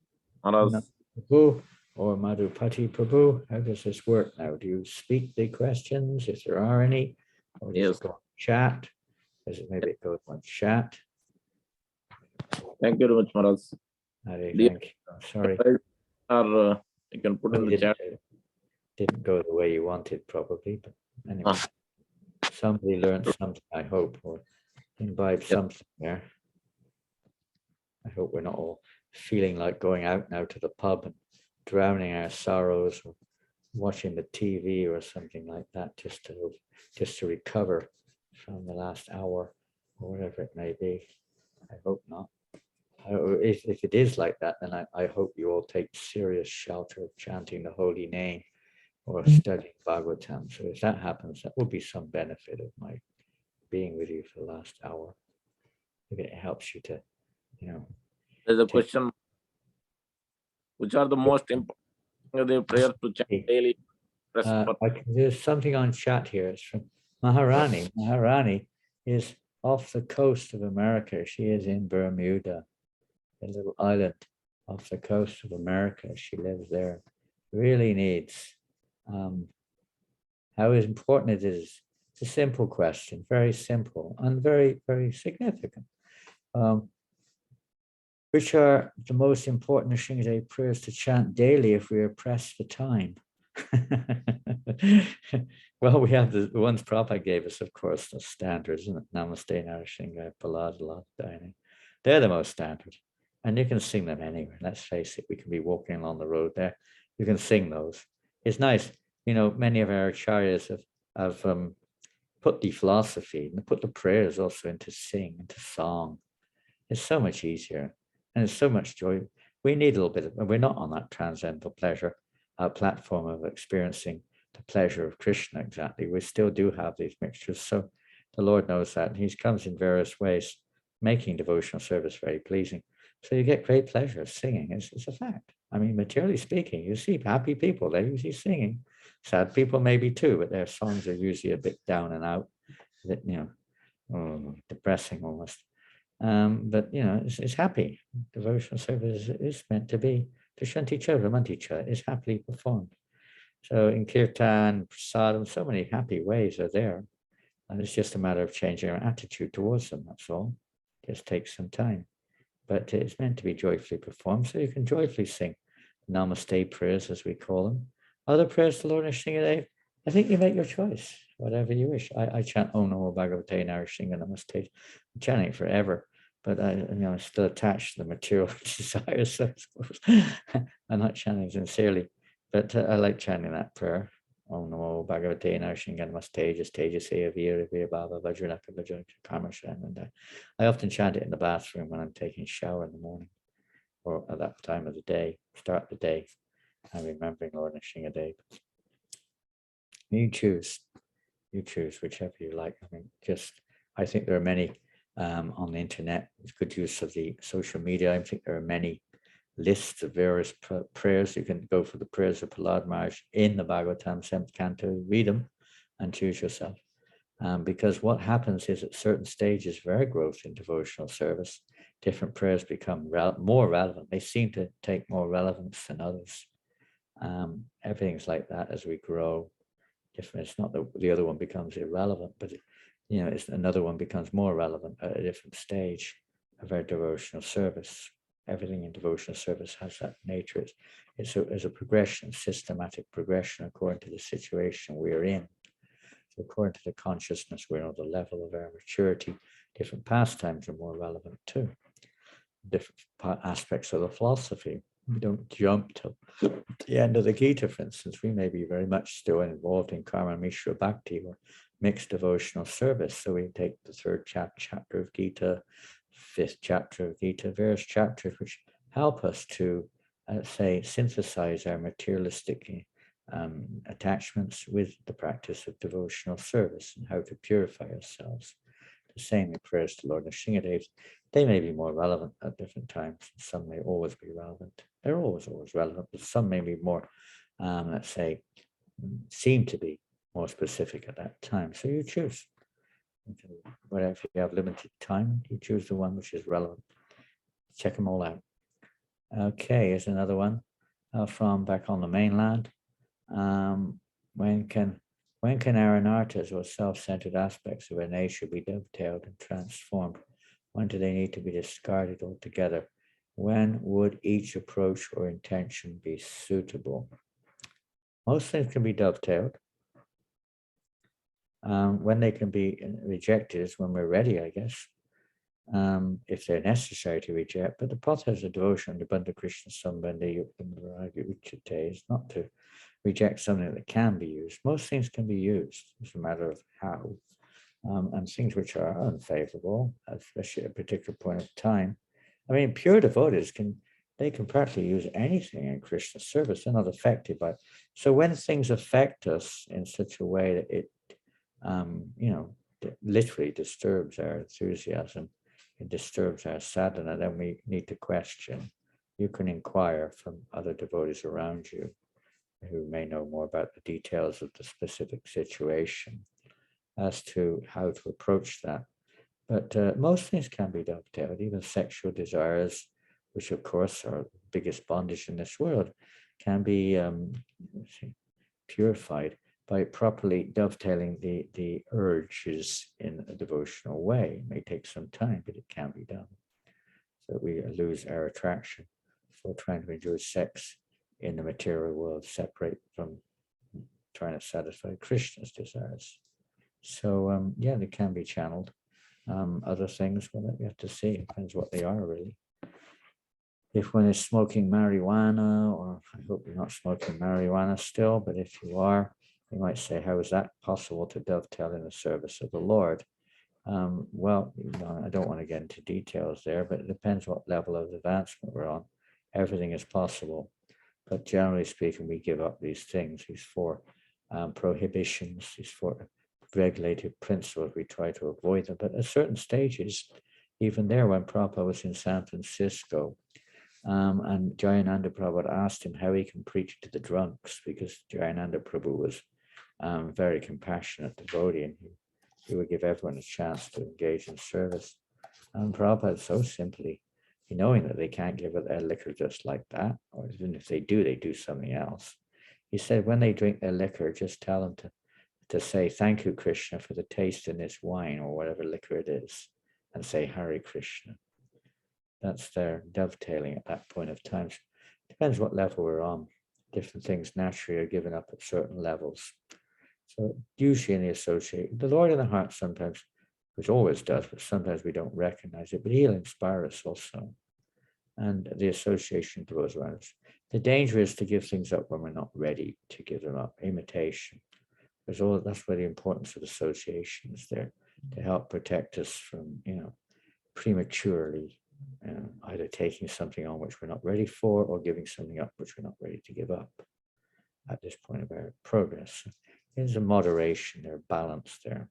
Maharaj. Prabhu or Madhupati Prabhu, how does this work now? Do you speak the questions, if there are any, or does Yes. it go on chat? Does it maybe it goes on chat? Thank you very much, Maharaj. Hare, The- thank you. I'm sorry. Or you can put in the chat. Didn't go the way you wanted, probably, but anyway, somebody learned something, I hope, or imbibed something there. I hope we're not all feeling like going out now to the pub and drowning our sorrows, or watching the TV or something like that, just to recover from the last hour or whatever it may be. I hope not. If it is like that, then I hope you all take serious shelter of chanting the holy name or studying Bhagavatam. So if that happens, that will be some benefit of my being with you for the last hour. If it helps you to, There's a question. Which are the most important prayer to chant daily? There's something on chat here. It's from Maharani. Maharani is off the coast of America. She is in Bermuda. a little island off the coast of America. She lives there. Really needs how important it is. It's a simple question, very simple and very, very significant. Which are the most important Narasimhadeva prayers to chant daily if we are pressed for time? Well, we have the ones Prabhupada gave us, of course, the standards, isn't it? Namaste, Narasimha, Palada, they're the most standard. And you can sing them anywhere. Let's face it, we can be walking along the road there. You can sing those. It's nice. You know, many of our acharyas have put the philosophy and put the prayers also into song. It's so much easier and it's so much joy. We need a little bit of, we're not on that transcendental pleasure platform of experiencing the pleasure of Krishna exactly. We still do have these mixtures. So the Lord knows that. And he comes in various ways, making devotional service very pleasing. So you get great pleasure singing. It's a fact. I mean, materially speaking, you see happy people, they're usually singing. Sad people maybe too, but their songs are usually a bit down and out, depressing almost. But it's happy. Devotional service is meant to be Shanti Chodra Manticha is happily performed. So in Kirtan, Prasadam, so many happy ways are there. And it's just a matter of changing our attitude towards them, that's all. It just takes some time. But it's meant to be joyfully performed, so you can joyfully sing Namaste prayers, as we call them. Other prayers to Lord Narasimhadeva, I think you make your choice, whatever you wish. I chant Om Namo Bhagavate Narasimha Namaste. I'm chanting it forever, but I'm still attached to the material desires, so I suppose. I'm not chanting sincerely, but I like chanting that prayer. Om Namo Bhagavate Narasimha Namaste, Tejas Veera Veera Baba Vajranaka Vajranaka Karmashan. And I often chant it in the bathroom when I'm taking a shower in the morning or at that time of the day, start the day, and remembering Lord Narasimhadeva. You choose whichever you like. I think there are many on the internet with good use of the social media. I think there are many lists of various prayers. You can go for the prayers of Prahlad Maharaj in the Bhagavatam 7th canto, read them and choose yourself. Because what happens is at certain stages of our growth in devotional service, different prayers become more relevant. They seem to take more relevance than others. Everything's like that as we grow. Different. It's not that the other one becomes irrelevant, but it's another one becomes more relevant at a different stage of our devotional service. Everything in devotional service has that nature. It's a progression, systematic progression according to the situation we're in. So according to the consciousness, we're on the level of our maturity. Different pastimes are more relevant too. Different aspects of the philosophy. We don't jump to the end of the Gita, for instance. We may be very much still involved in Karma Mishra Bhakti or mixed devotional service. So we take the third chapter of Gita, fifth chapter of Gita, various chapters which help us to, synthesize our materialistic attachments with the practice of devotional service and how to purify ourselves. The same in prayers to Lord Narasimhadeva. They may be more relevant at different times. Some may always be relevant. They're always relevant, but some may be more, seem to be more specific at that time. So you choose. Whatever, if you have limited time, you choose the one which is relevant. Check them all out. Okay, here's another one from back on the mainland. When can our anarthas or self-centered aspects of our nature be dovetailed and transformed? When do they need to be discarded altogether? When would each approach or intention be suitable? Most things can be dovetailed. When they can be rejected is when we're ready, I guess, if they're necessary to reject. But the process of devotion, the Bandha Krishna Sambandha Uchate, is not to reject something that can be used. Most things can be used. It's a matter of how. And things which are unfavorable, especially at a particular point of time. I mean, pure devotees can practically use anything in Krishna service. They're not affected by it. So when things affect us in such a way that it, literally disturbs our enthusiasm, it disturbs our sadhana, then we need to question. You can inquire from other devotees around you who may know more about the details of the specific situation as to how to approach that. But most things can be dovetailed, even sexual desires which of course are the biggest bondage in this world, can be purified by properly dovetailing the urges in a devotional way. It may take some time, but it can be done. So we lose our attraction for trying to enjoy sex in the material world, separate from trying to satisfy Krishna's desires. So yeah, they can be channeled. Other things, well, you have to see. It depends what they are, really. If one is smoking marijuana, or I hope you're not smoking marijuana still, but if you are, you might say, how is that possible to dovetail in the service of the Lord? Well, I don't want to get into details there, but it depends what level of advancement we're on. Everything is possible. But generally speaking, we give up these things, these four prohibitions, these four regulative principles. We try to avoid them. But at certain stages, even there, when Prabhupada was in San Francisco, and Janananda Prabhu asked him how he can preach to the drunks, because Janananda Prabhu was very compassionate devotee, and he would give everyone a chance to engage in service. And Prabhupada so simply, knowing that they can't give up their liquor just like that, or even if they do something else. He said, when they drink their liquor, just tell them to say, thank you, Krishna, for the taste in this wine, or whatever liquor it is, and say, Hare Krishna. That's their dovetailing at that point of time. Depends what level we're on. Different things naturally are given up at certain levels. So usually in the associate, the Lord in the heart sometimes, which always does, but sometimes we don't recognize it, but he'll inspire us also. And the association grows around us. The danger is to give things up when we're not ready to give them up. Imitation. That's where the importance of association is there, to help protect us from, prematurely either taking something on which we're not ready for, or giving something up which we're not ready to give up at this point of our progress. There's a moderation there, balance there.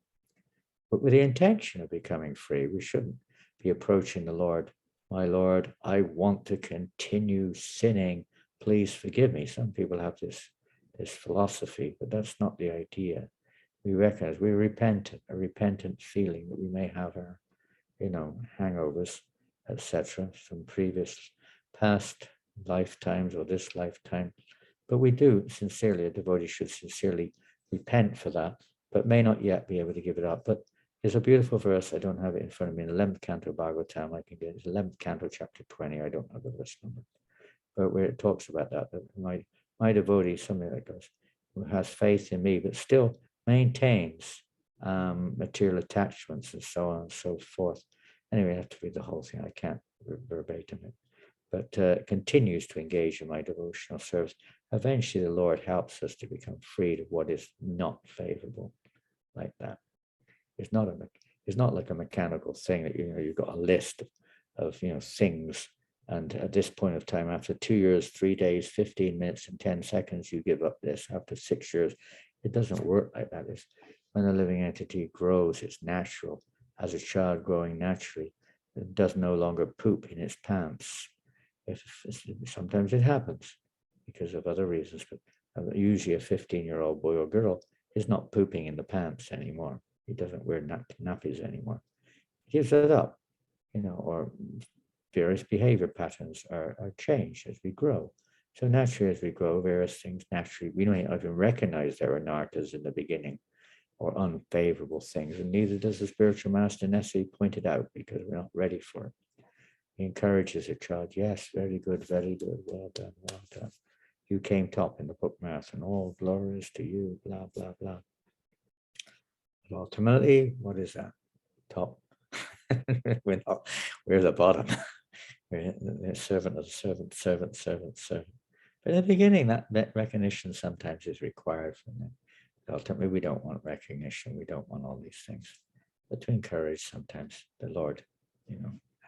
But with the intention of becoming free, we shouldn't be approaching the Lord, my Lord, I want to continue sinning, please forgive me. Some people have this philosophy, but that's not the idea. We recognize we're repentant, a repentant feeling that we may have our, hangovers, etc., from previous past lifetimes or this lifetime. But we do sincerely, a devotee should sincerely repent for that, but may not yet be able to give it up. But there's a beautiful verse, I don't have it in front of me, in the 11th canto of Bhagavatam, I can get it, 11th canto, chapter 20, I don't know the verse number, but where it talks about that my devotee, something like this, who has faith in me, but still maintains material attachments and so on and so forth. Anyway, I have to read the whole thing, I can't verbatim it, but continues to engage in my devotional service. Eventually, the Lord helps us to become freed of what is not favorable, like that. It's not like a mechanical thing that you've got a list of things, and at this point of time, after 2 years, 3 days, 15 minutes, and 10 seconds, you give up this. After 6 years, it doesn't work like that. It's when a living entity grows, it's natural. As a child growing naturally, it does no longer poop in its pants. Sometimes it happens because of other reasons, but usually a 15-year-old boy or girl is not pooping in the pants anymore. He doesn't wear nappies anymore. He gives it up, or various behavior patterns are changed as we grow. So naturally, as we grow, various things naturally, we don't even recognize there are anarthas in the beginning or unfavorable things, and neither does the spiritual master necessarily point it out because we're not ready for it. He encourages a child, yes, very good, well done, well done. You came top in the book marathon, all glories to you, blah, blah, blah. But ultimately, what is that? Top. We're the bottom. We're the servant of the servant. But in the beginning, that recognition sometimes is required from them. Ultimately, we don't want recognition. We don't want all these things. But to encourage sometimes the Lord,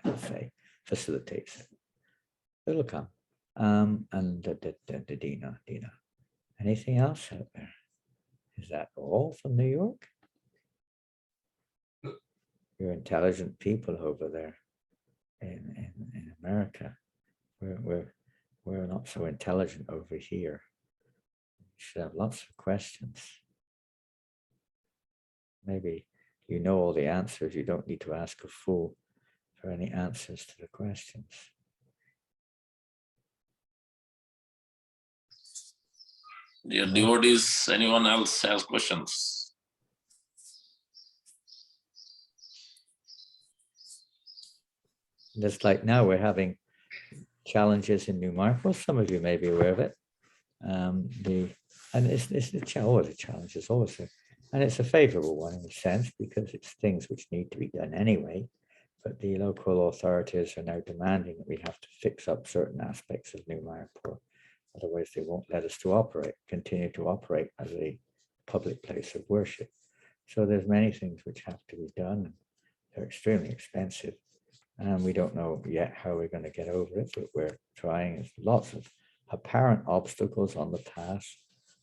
as I say, facilitates it. It'll come. And the Dina. Anything else out there? Is that all from New York? You're intelligent people over there in America. We're not so intelligent over here. You should have lots of questions. Maybe you know all the answers. You don't need to ask a fool for any answers to the questions. Dear devotees, anyone else has questions? Just like now we're having challenges in New Mark. Well, some of you may be aware of it. It's always a challenge. It's always and it's a favorable one in a sense because it's things which need to be done anyway. But the local authorities are now demanding that we have to fix up certain aspects of New Mayapur. Otherwise, they won't let us continue to operate as a public place of worship. So there's many things which have to be done. They're extremely expensive. And we don't know yet how we're going to get over it, but we're trying. There's lots of apparent obstacles on the path.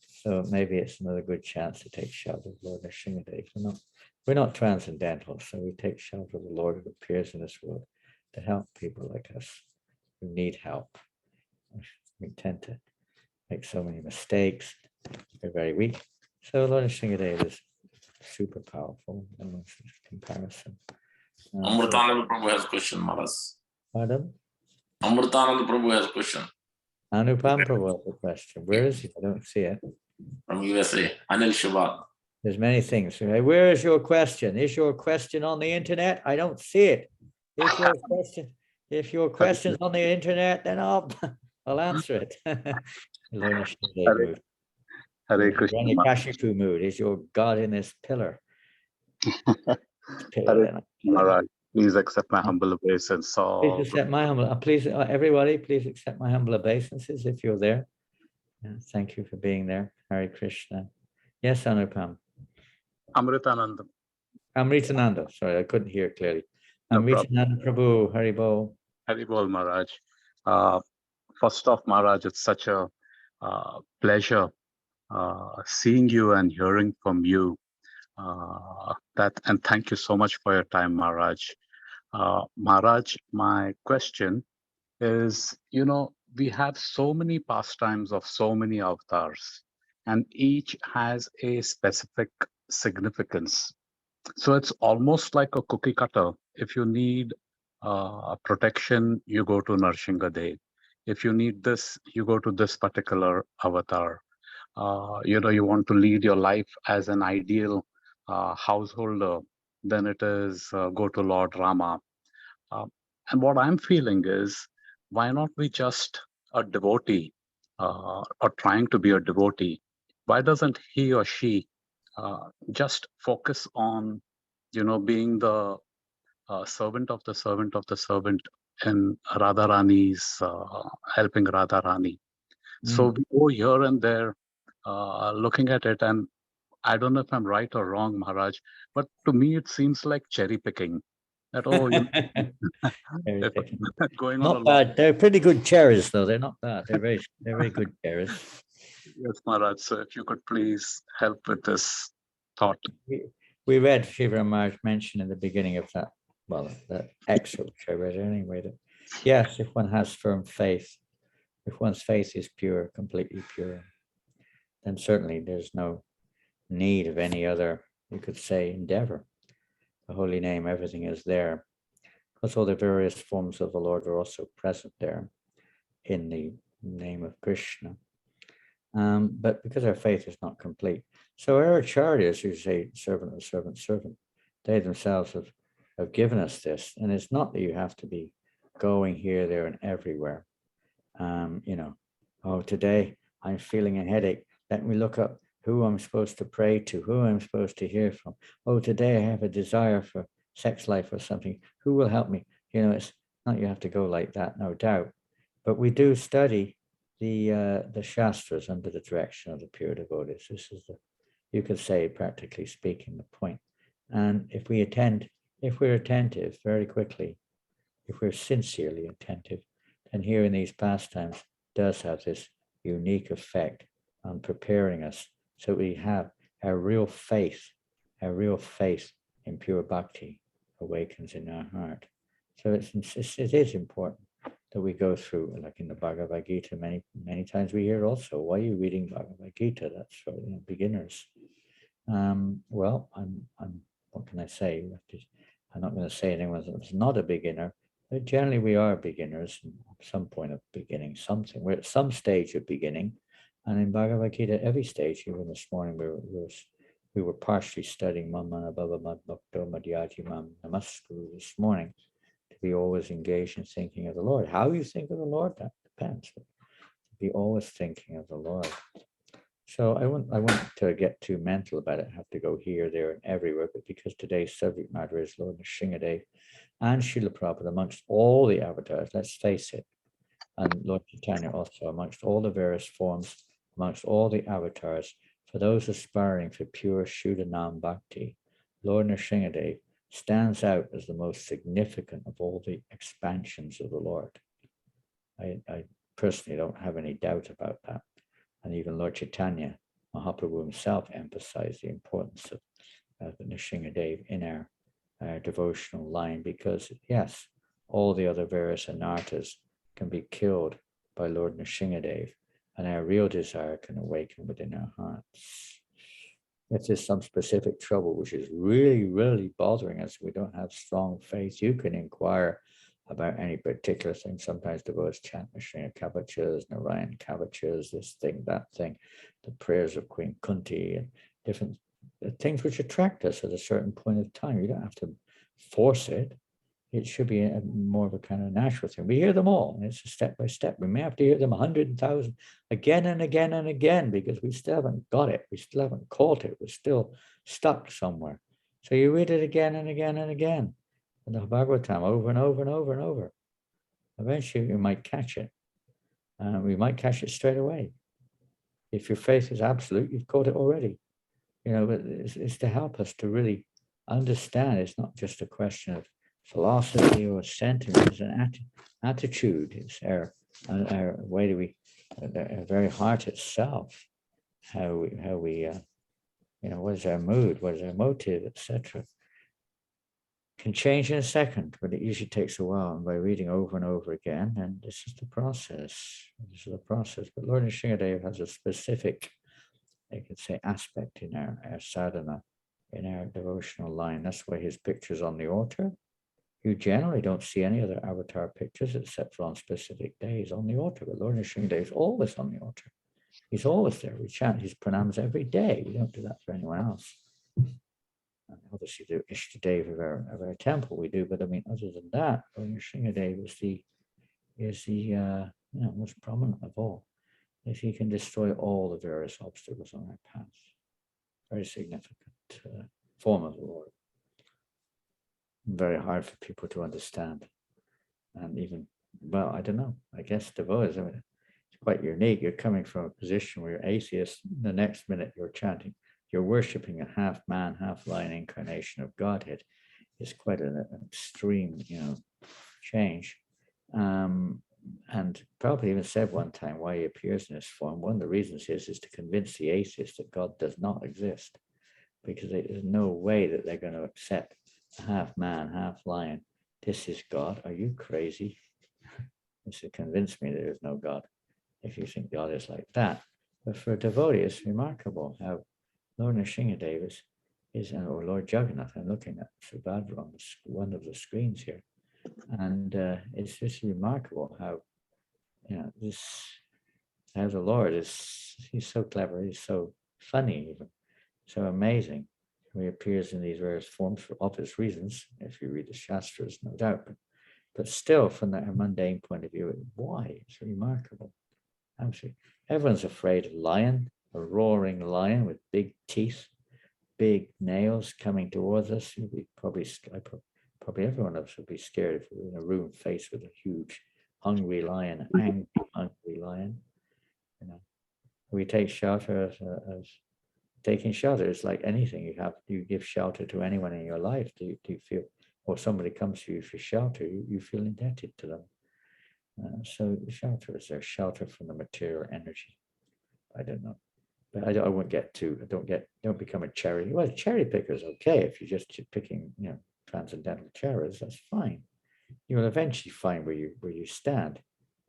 So maybe it's another good chance to take shelter of Lord Narasimhadeva. We're not transcendental, so we take shelter of the Lord who appears in this world to help people like us who need help. We tend to make so many mistakes. We're very weak. So Lord Narasimhadeva is super powerful in comparison. Amritananda Prabhu has a question, Maharaj. Pardon? Amritananda Prabhu has a question. Anupam Prabhu has a question. Where is he? I don't see it. From USA, Anil Shabbat. There's many things. Where is your question? Is your question on the internet? I don't see it. If your question's on the internet, then I'll answer it. Hare Krishna. Kashipu mood. Is your God in this pillar? Maharaj, please accept my humble obeisance. Please accept my humble. Please, everybody, please accept my humble obeisances if you're there. Thank you for being there. Hare Krishna. Yes, Anupam. Amritananda. Amritananda. Sorry, I couldn't hear clearly. No Amritananda Prabhu, Haribol. Haribol, Maharaj. First off, Maharaj, it's such a pleasure seeing you and hearing from you. And thank you so much for your time, Maharaj. Maharaj, my question is, we have so many pastimes of so many avatars, and each has a specific significance. So it's almost like a cookie cutter. If you need protection, you go to Narasimhadeva. If you need this, you go to this particular avatar. You want to lead your life as an ideal householder, then it is go to Lord Rama. And what I'm feeling is, why not be just a devotee or trying to be a devotee? Why doesn't he or she just focus on, being the servant of the servant of the servant in Radharani's, helping Radharani? So we go here and there looking at it, and I don't know if I'm right or wrong, Maharaj, but to me it seems like cherry picking. That going not on bad. They're pretty good cherries, though. They're not bad. They're very good cherries. Yes, Maharaj. So if you could please help with this thought. We read Shiva Maharaj mention in the beginning of that, that excerpt which I read anyway, that yes, if one has firm faith, if one's faith is pure, completely pure, then certainly there's no need of any other, you could say, endeavor. The holy name, everything is there. Because all the various forms of the Lord are also present there in the name of Krishna. But because our faith is not complete. So our acharyas, who say servant of servant, servant, they themselves have given us this. And it's not that you have to be going here, there, and everywhere. Today I'm feeling a headache. Let me look up who I'm supposed to pray to, who I'm supposed to hear from. Oh, today I have a desire for sex life or something. Who will help me? It's not you have to go like that, no doubt. But we do study the Shastras under the direction of the pure devotees. This is you could say, practically speaking, the point. And if we're attentive very quickly, if we're sincerely attentive, then here in these pastimes does have this unique effect on preparing us so we have our real faith in pure bhakti awakens in our heart. So it is important that we go through, like in the Bhagavad Gita, many times we hear also, why are you reading Bhagavad Gita? That's for beginners. Well, what can I say? I'm not going to say anyone that's not a beginner, but generally we are beginners at some point of beginning something. We're at some stage of beginning, And in Bhagavad Gita, every stage, even this morning, we were partially studying Mamana Bhava Mad Bhakto Madhyaji Mam Namaskuru this morning, to be always engaged in thinking of the Lord. How you think of the Lord, that depends. But to be always thinking of the Lord. So I want to get too mental about it. I have to go here, there, and everywhere. But because today's subject matter is Lord Narasimhadeva and Srila Prabhupada amongst all the avatars, let's face it, and Lord Chaitanya also amongst all the various forms, amongst all the avatars, for those aspiring for pure Shuddhanam Bhakti, Lord Narasimhadeva stands out as the most significant of all the expansions of the Lord. I personally don't have any doubt about that. And even Lord Chaitanya Mahaprabhu himself emphasized the importance of Narasimhadeva in our devotional line, because yes, all the other various anarthas can be killed by Lord Narasimhadeva, and our real desire can awaken within our hearts. If there's some specific trouble which is really, really bothering us, we don't have strong faith, you can inquire about any particular thing. Sometimes devotees chant Narasimha Kavachas, Narayan Kavachas, this thing, that thing, the prayers of Queen Kunti, and different things which attract us at a certain point of time. You don't have to force it. It should be more of a kind of natural thing. We hear them all, and it's a step by step. We may have to hear them 100,000 again and again and again, because we still haven't got it. We still haven't caught it. We're still stuck somewhere. So you read it again and again and again, in the Bhagavatam, over and over and over and over. Eventually, you might catch it. We might catch it straight away. If your faith is absolute, you've caught it already. But it's to help us to really understand. It's not just a question of philosophy or sentiment. It's an attitude. It's our way do we, our very heart itself. How we what is our mood? What is our motive, etc. Can change in a second, but it usually takes a while. And by reading over and over again, and this is the process. This is the process. But Lord Narasimhadeva has a specific, I could say, aspect in our sadhana, in our devotional line. That's why his picture's on the altar. You generally don't see any other avatar pictures except for on specific days on the altar. But Lord Narasimhadeva is always on the altar. He's always there. We chant his pranams every day. We don't do that for anyone else. And obviously, the Ishtadev of our temple we do, but I mean, other than that, Lord Narasimhadeva is the most prominent of all. If he can destroy all the various obstacles on our path, very significant form of the Lord. Very hard for people to understand, and even, well, I don't know. I guess devotees, it's quite unique. You're coming from a position where you're atheist. The next minute you're chanting, you're worshiping a half man, half lion incarnation of Godhead. It's quite an extreme, change. And Prabhupada even said one time why he appears in this form. One of the reasons is to convince the atheists that God does not exist, because there's no way that they're going to accept half man, half lion. This is God. Are you crazy? This will convince me there is no God, if you think God is like that. But for a devotee, it's remarkable how Lord Narasimhadeva or Lord Jagannath, I'm looking at Subhadra on one of the screens here. And it's just remarkable how, how the Lord he's so clever, he's so funny, even so amazing. He appears in these various forms for obvious reasons, if you read the Shastras, no doubt. But still, from the mundane point of view, why? It's remarkable. Absolutely. Everyone's afraid of lion, a roaring lion with big teeth, big nails coming towards us. You'd be probably everyone of us would be scared if we were in a room faced with a huge, hungry lion, angry, hungry lion. We take shelter as taking shelter is like anything. You give shelter to anyone in your life. Do you feel, or somebody comes to you for shelter, you feel indebted to them. So shelter is their shelter from the material energy. I don't know, but I won't get too. Don't become a cherry. Well, cherry picker is okay if you're just picking, transcendental cherries. That's fine. You will eventually find where you stand.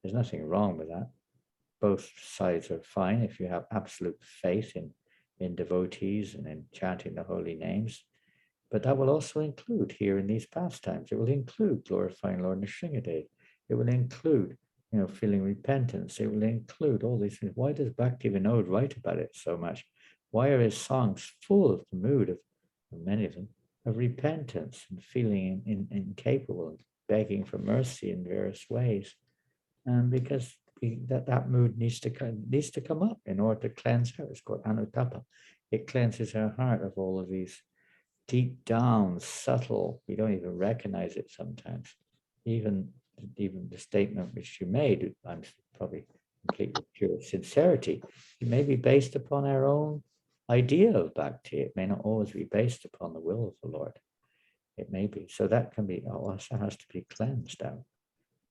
There's nothing wrong with that. Both sides are fine if you have absolute faith in devotees and in chanting the holy names. But that will also include here in these pastimes. It will include glorifying Lord Narasimhadeva. It will include, feeling repentance. It will include all these things. Why does Bhakti Vinod write about it so much? Why are his songs full of the mood of many of them, of repentance and feeling incapable and begging for mercy in various ways? And because that mood needs to come up in order to cleanse her. It's called anutapa. It cleanses our heart of all of these deep down, subtle, we don't even recognize it sometimes. Even the statement which you made, I'm probably completely pure sincerity, it may be based upon our own idea of bhakti. It may not always be based upon the will of the Lord. It may be. So that can be, also has to be cleansed out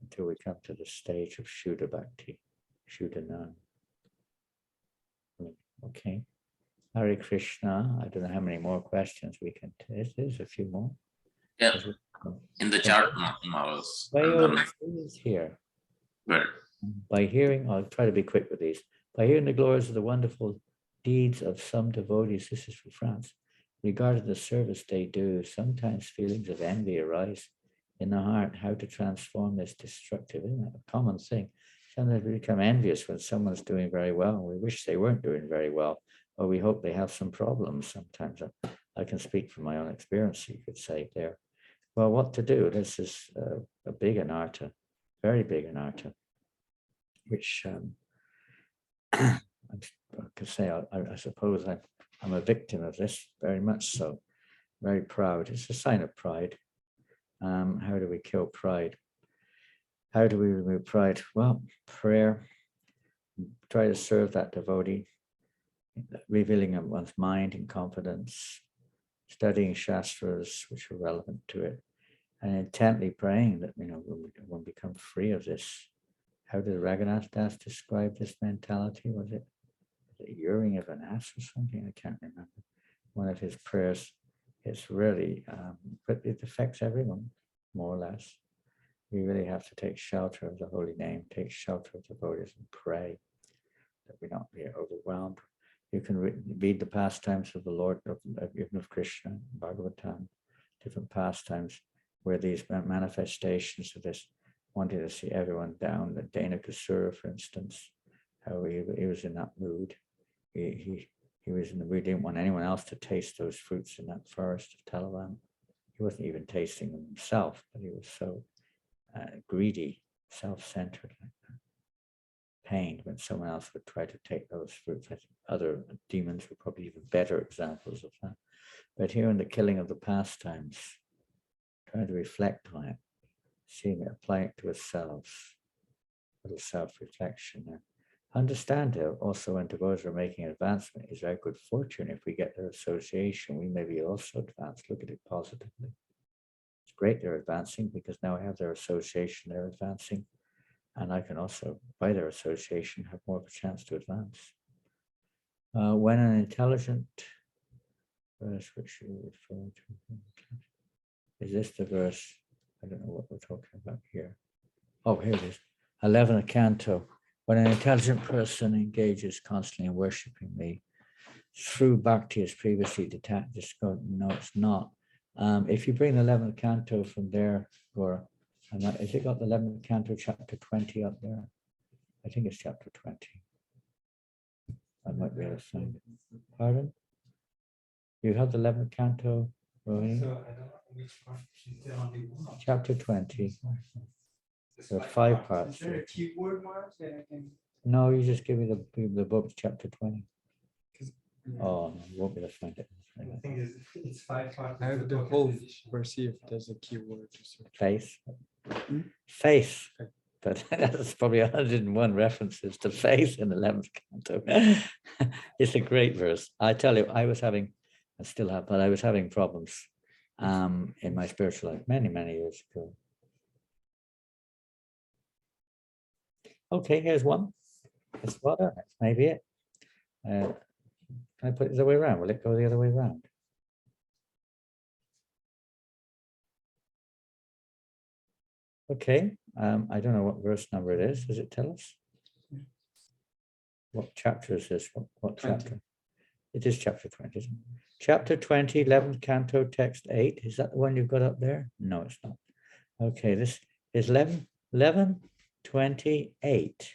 until we come to the stage of Shuddha Bhakti, Shuddha Nan. Okay. Hare Krishna. I don't know how many more questions we can take. There's a few more. Yeah. In the chart, Maharaj. Is here. Where? By hearing, I'll try to be quick with these. By hearing the glories of the wonderful deeds of some devotees, this is from France, regarding the service they do, sometimes feelings of envy arise in the heart. How to transform this destructive, isn't it? A common thing. Sometimes we become envious when someone's doing very well. We wish they weren't doing very well, or we hope they have some problems. Sometimes I can speak from my own experience, you could say there. Well, what to do? This is a big anartha, very big anartha, which I could say, I suppose I'm a victim of this, very much so, very proud. It's a sign of pride. How do we kill pride? How do we remove pride? Well, prayer, try to serve that devotee, revealing of one's mind and confidence, studying shastras which are relevant to it, and intently praying that we'll become free of this. How did Raghunath Das describe this mentality? Was it the earring of an ass or something? I can't remember. One of his prayers. It's really, but it affects everyone, more or less. We really have to take shelter of the holy name, take shelter of the devotees, and pray that we not be overwhelmed. You can read the pastimes of the Lord, even of Krishna, Bhagavatam, different pastimes where these manifestations of this wanting to see everyone down, the Dhanakasura, for instance, how he was in that mood. He was in the mood, didn't want anyone else to taste those fruits in that forest of Talavan. He wasn't even tasting them himself, but he was so greedy, self-centered like that. Pained when someone else would try to take those fruits. I think other demons were probably even better examples of that. But here in the killing of the pastimes, trying to reflect on it, seeing it, applying it to ourselves, a little self-reflection there. Understand it also when devotees are making advancement is very good fortune. If we get their association, we may be also advanced. Look at it positively. It's great they're advancing because now I have their association, they're advancing. And I can also, by their association, have more of a chance to advance. When an intelligent verse, which you refer to, is this the verse? I don't know what we're talking about here. Oh, here it is. 11th canto. When an intelligent person engages constantly in worshiping me, through bhakti as previously detached, no, it's not. If you bring the 11th canto from there, Gora, has it got the 11th canto, chapter 20 up there? I think it's chapter 20. I might be able to find it. Pardon? You have the 11th canto, Rohini? So I don't know which part. Is there only one? Chapter 20. There are 5 parts. Is there a keyword mark that I can? No, you just give me the book, chapter 20. Oh, no, you won't be able to find it. I think it's 5 parts. I have the whole verse if there's a keyword to search. Faith. Faith. But that's probably 101 references to faith in the 11th canto. It's a great verse. I tell you, I still have, but I was having problems in my spiritual life many, many years ago. Okay, here's one. That's maybe it. Can I put it the other way around? Will it go the other way around? Okay, I don't know what verse number it is. Does it tell us? What chapter is this? What chapter? It is chapter 20, isn't it? Chapter 20, 11th canto, text 8. Is that the one you've got up there? No, it's not. Okay, this is 11. 28.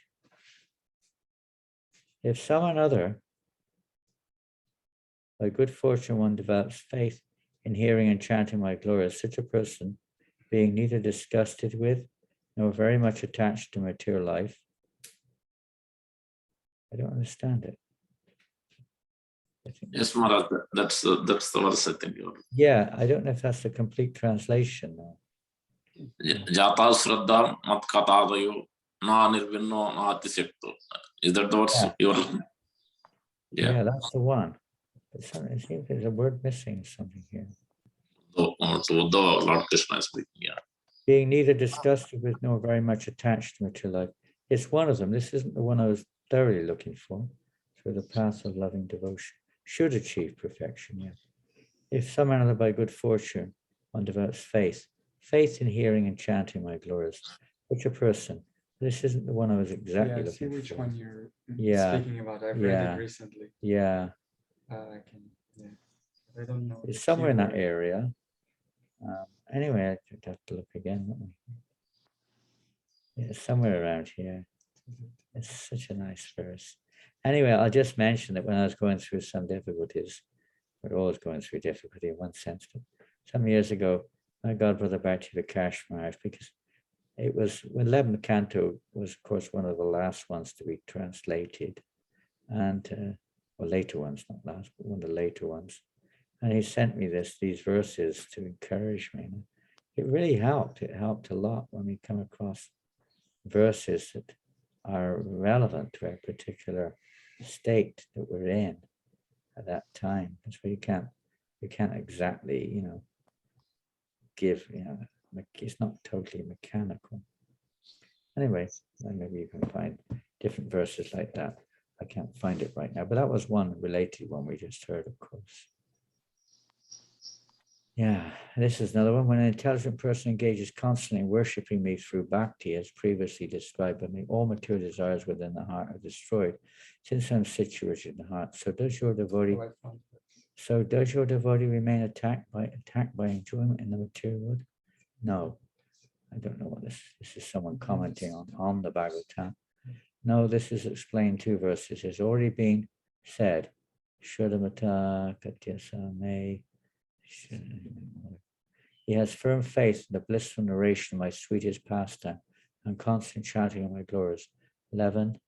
If someone other, by good fortune, one develops faith in hearing and chanting my glories, such a person, being neither disgusted with nor very much attached to material life. I don't understand it. Yes, Maharaj, that's the verse I think. Yeah, I don't know if that's the complete translation. Jata Shraddha Mat Katadayo Na Nirvinno Na Atisekto. Is that the verse you're looking? Yeah, that's the one. But it seems there's a word missing something here. The Lord Krishna is speaking, yeah. Being neither disgusted with nor very much attached to material life. It's one of them. This isn't the one I was thoroughly looking for. Through the path of loving devotion. Should achieve perfection, yes. If someone other by good fortune, one develops faith in hearing and chanting my glories. Such a person. This isn't the one I was exactly Yeah, see looking which for. one you're Yeah. speaking about. I've read it recently. Yeah. I can, yeah. I don't know. It's somewhere in that area. Anyway, I'd have to look again, wouldn't I? Yeah, somewhere around here. It's such a nice verse. Anyway, I'll just mention that when I was going through some difficulties, we're always going through difficulty in one sense, but some years ago, my godbrother Bhakti Maharaj, because it was when 11th Canto was, of course, one of the last ones to be translated, and or later ones, not last, but one of the later ones. And he sent me these verses to encourage me. And it really helped. It helped a lot when we come across verses that are relevant to a particular state that we're in at that time. That's why you can't exactly, give, it's not totally mechanical. Anyway, maybe you can find different verses like that. I can't find it right now, but that was one related one we just heard, of course. Yeah, this is another one. When an intelligent person engages constantly in worshipping me through bhakti, as previously described by me, all material desires within the heart are destroyed, since I'm situated in the heart. So does your devotee remain attacked by enjoyment in the material world? No, I don't know what this is. Someone commenting on the Bhagavatam. No, this is explained 2 verses. It's already been said. Shodamata Katyasa Me. He has firm faith in the blissful narration of my sweetest pastime and constant chanting of my glories. 11,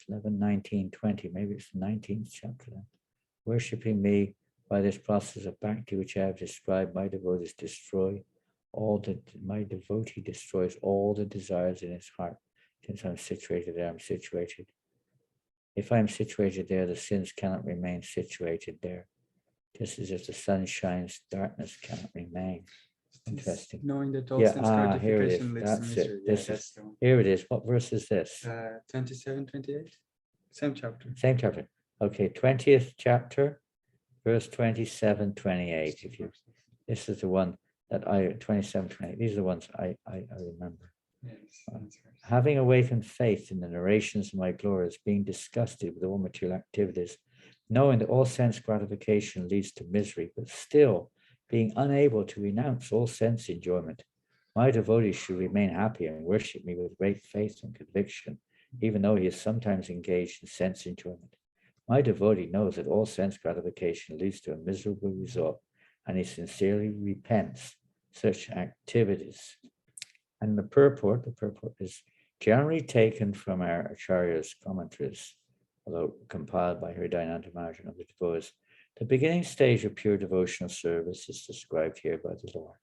19, 20, maybe it's the 19th chapter then. Worshipping me by this process of bhakti which I have described, my devotee destroys all the desires in his heart. Since I'm situated there, I'm situated. If I'm situated there, the sins cannot remain situated there. Just as if the sun shines, darkness cannot remain. Interesting. Knowing that all sense gratification leads to misery. Here it is. What verse is this? 27, 28. Same chapter. Same chapter. Okay, 20th chapter, verse 27, 28. This is the one that 27, 28. These are the ones I remember. Yes, that's right. Having awakened faith in the narrations of my glories, being disgusted with all material activities, knowing that all sense gratification leads to misery, but still being unable to renounce all sense enjoyment, my devotee should remain happy and worship me with great faith and conviction, even though he is sometimes engaged in sense enjoyment. My devotee knows that all sense gratification leads to a miserable result, and he sincerely repents such activities. And the purport is generally taken from our Acharya's commentaries, although compiled by Janananda Maharaja and other devotees. The beginning stage of pure devotional service is described here by the Lord.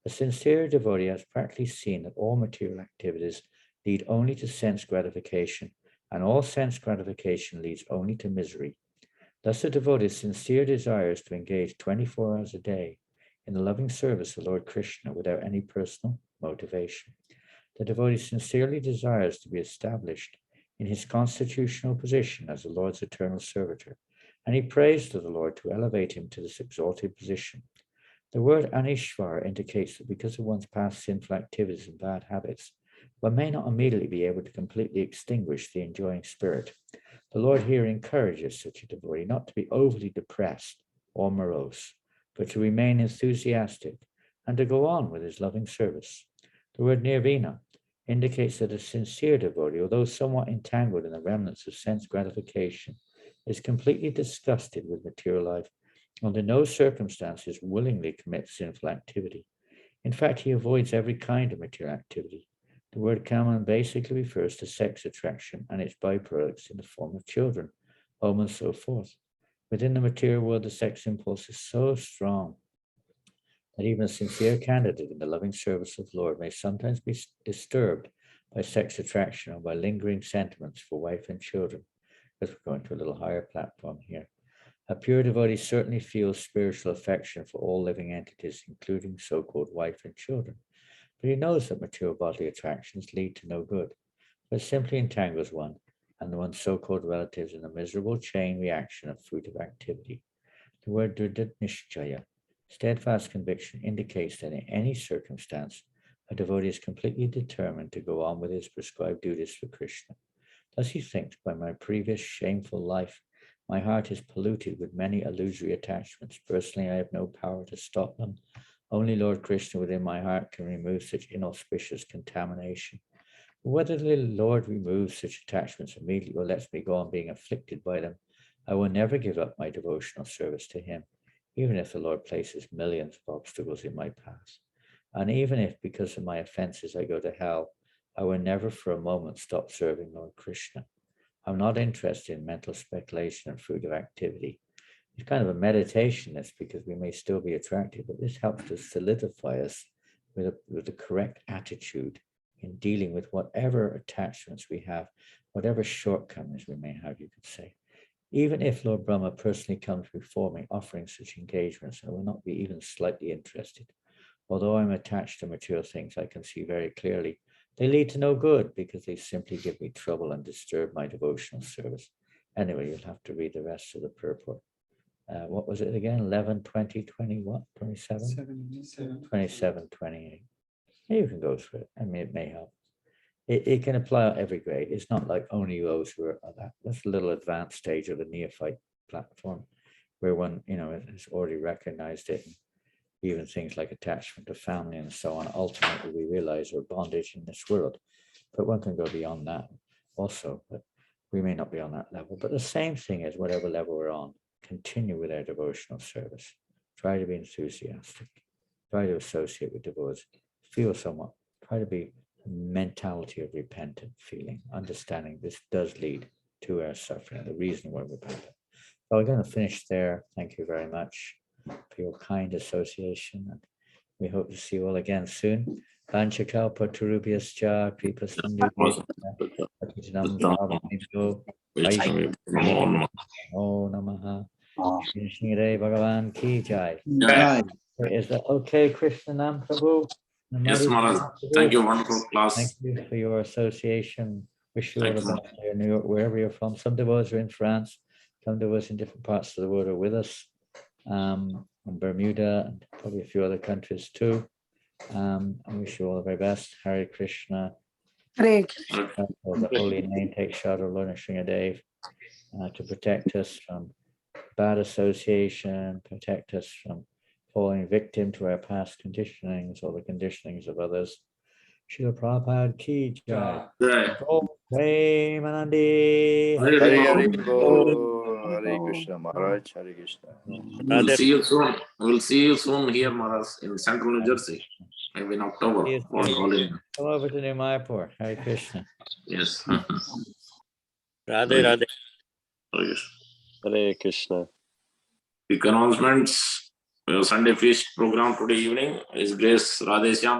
A sincere devotee has practically seen that all material activities lead only to sense gratification, and all sense gratification leads only to misery. Thus the devotee's sincere desires to engage 24 hours a day in the loving service of Lord Krishna without any personal motivation. The devotee sincerely desires to be established in his constitutional position as the Lord's eternal servitor, and he prays to the Lord to elevate him to this exalted position. The word Anishvara indicates that because of one's past sinful activities and bad habits, one may not immediately be able to completely extinguish the enjoying spirit. The Lord here encourages such a devotee not to be overly depressed or morose, but to remain enthusiastic and to go on with his loving service. The word nirvana indicates that a sincere devotee, although somewhat entangled in the remnants of sense gratification, is completely disgusted with material life, under no circumstances willingly commits sinful activity. In fact, he avoids every kind of material activity. The word kaman basically refers to sex attraction and its byproducts in the form of children, home, and so forth. Within the material world, the sex impulse is so strong that even a sincere candidate in the loving service of the Lord may sometimes be disturbed by sex attraction or by lingering sentiments for wife and children, because we're going to a little higher platform here. A pure devotee certainly feels spiritual affection for all living entities, including so-called wife and children, but he knows that material bodily attractions lead to no good, but simply entangles one and one's so-called relatives in a miserable chain reaction of fruitive activity. The word dridnishchaya, steadfast conviction, indicates that in any circumstance, a devotee is completely determined to go on with his prescribed duties for Krishna. Thus he thinks, by my previous shameful life, my heart is polluted with many illusory attachments. Personally, I have no power to stop them. Only Lord Krishna within my heart can remove such inauspicious contamination. Whether the Lord removes such attachments immediately or lets me go on being afflicted by them, I will never give up my devotional service to him, even if the Lord places millions of obstacles in my path. And even if, because of my offenses, I go to hell, I will never for a moment stop serving Lord Krishna. I'm not interested in mental speculation and fruitive activity. It's kind of a meditation, that's because we may still be attracted, but this helps to solidify us with the correct attitude in dealing with whatever attachments we have, whatever shortcomings we may have, you could say. Even if Lord Brahma personally comes before me offering such engagements, I will not be even slightly interested. Although I'm attached to material things, I can see very clearly they lead to no good because they simply give me trouble and disturb my devotional service. Anyway, you'll have to read the rest of the purport. What was it again? 11, 20, 20, what? 27? 27, 28. You can go through it. I mean, it may help. It can apply at every grade. It's not like only those who are at that. That's a little advanced stage of the neophyte platform where one, has already recognized it. Even things like attachment to family and so on, ultimately we realize are bondage in this world. But one can go beyond that also, but we may not be on that level. But the same thing is whatever level we're on, continue with our devotional service. Try to be enthusiastic. Try to associate with devotees. Feel somewhat. Try to be a mentality of repentant feeling, understanding this does lead to our suffering, the reason why we're repentant. So we're going to finish there. Thank you very much for your kind association, and we hope to see you all again soon. Panchakalpa Turubhyascha Kripa Sindhubhyascha Patitanam Pavanebhyo Vaishnavibhyo Namo Namaha. Shri Bhagavan Ki Jai. Is that okay, Krishnanam Prabhu? Yes, Maharaj. Thank you. Wonderful class. Thank you for your association. Wish you all the best there in New York, wherever you're from. Some devotees are in France. Some devotees in different parts of the world are with us. And Bermuda, and probably a few other countries too. I wish you all the very best. Hare Krishna. Hare Krishna. The holy name takes shelter of Lord Narasimhadeva to protect us from bad association, protect us from falling victim to our past conditionings or the conditionings of others. Srila Prabhupada Ki Jai. Premanandi. Hare Krishna, Maharaj. Hare Krishna. We'll see you soon. We'll see you soon here, Maharaj, in Central New Jersey, maybe in October. Come over to New Mayapur. Hare Krishna. Yes. Radhe Radhe. Hare Krishna. Quick announcements. Sunday feast program today evening is Grace Radhe Shyam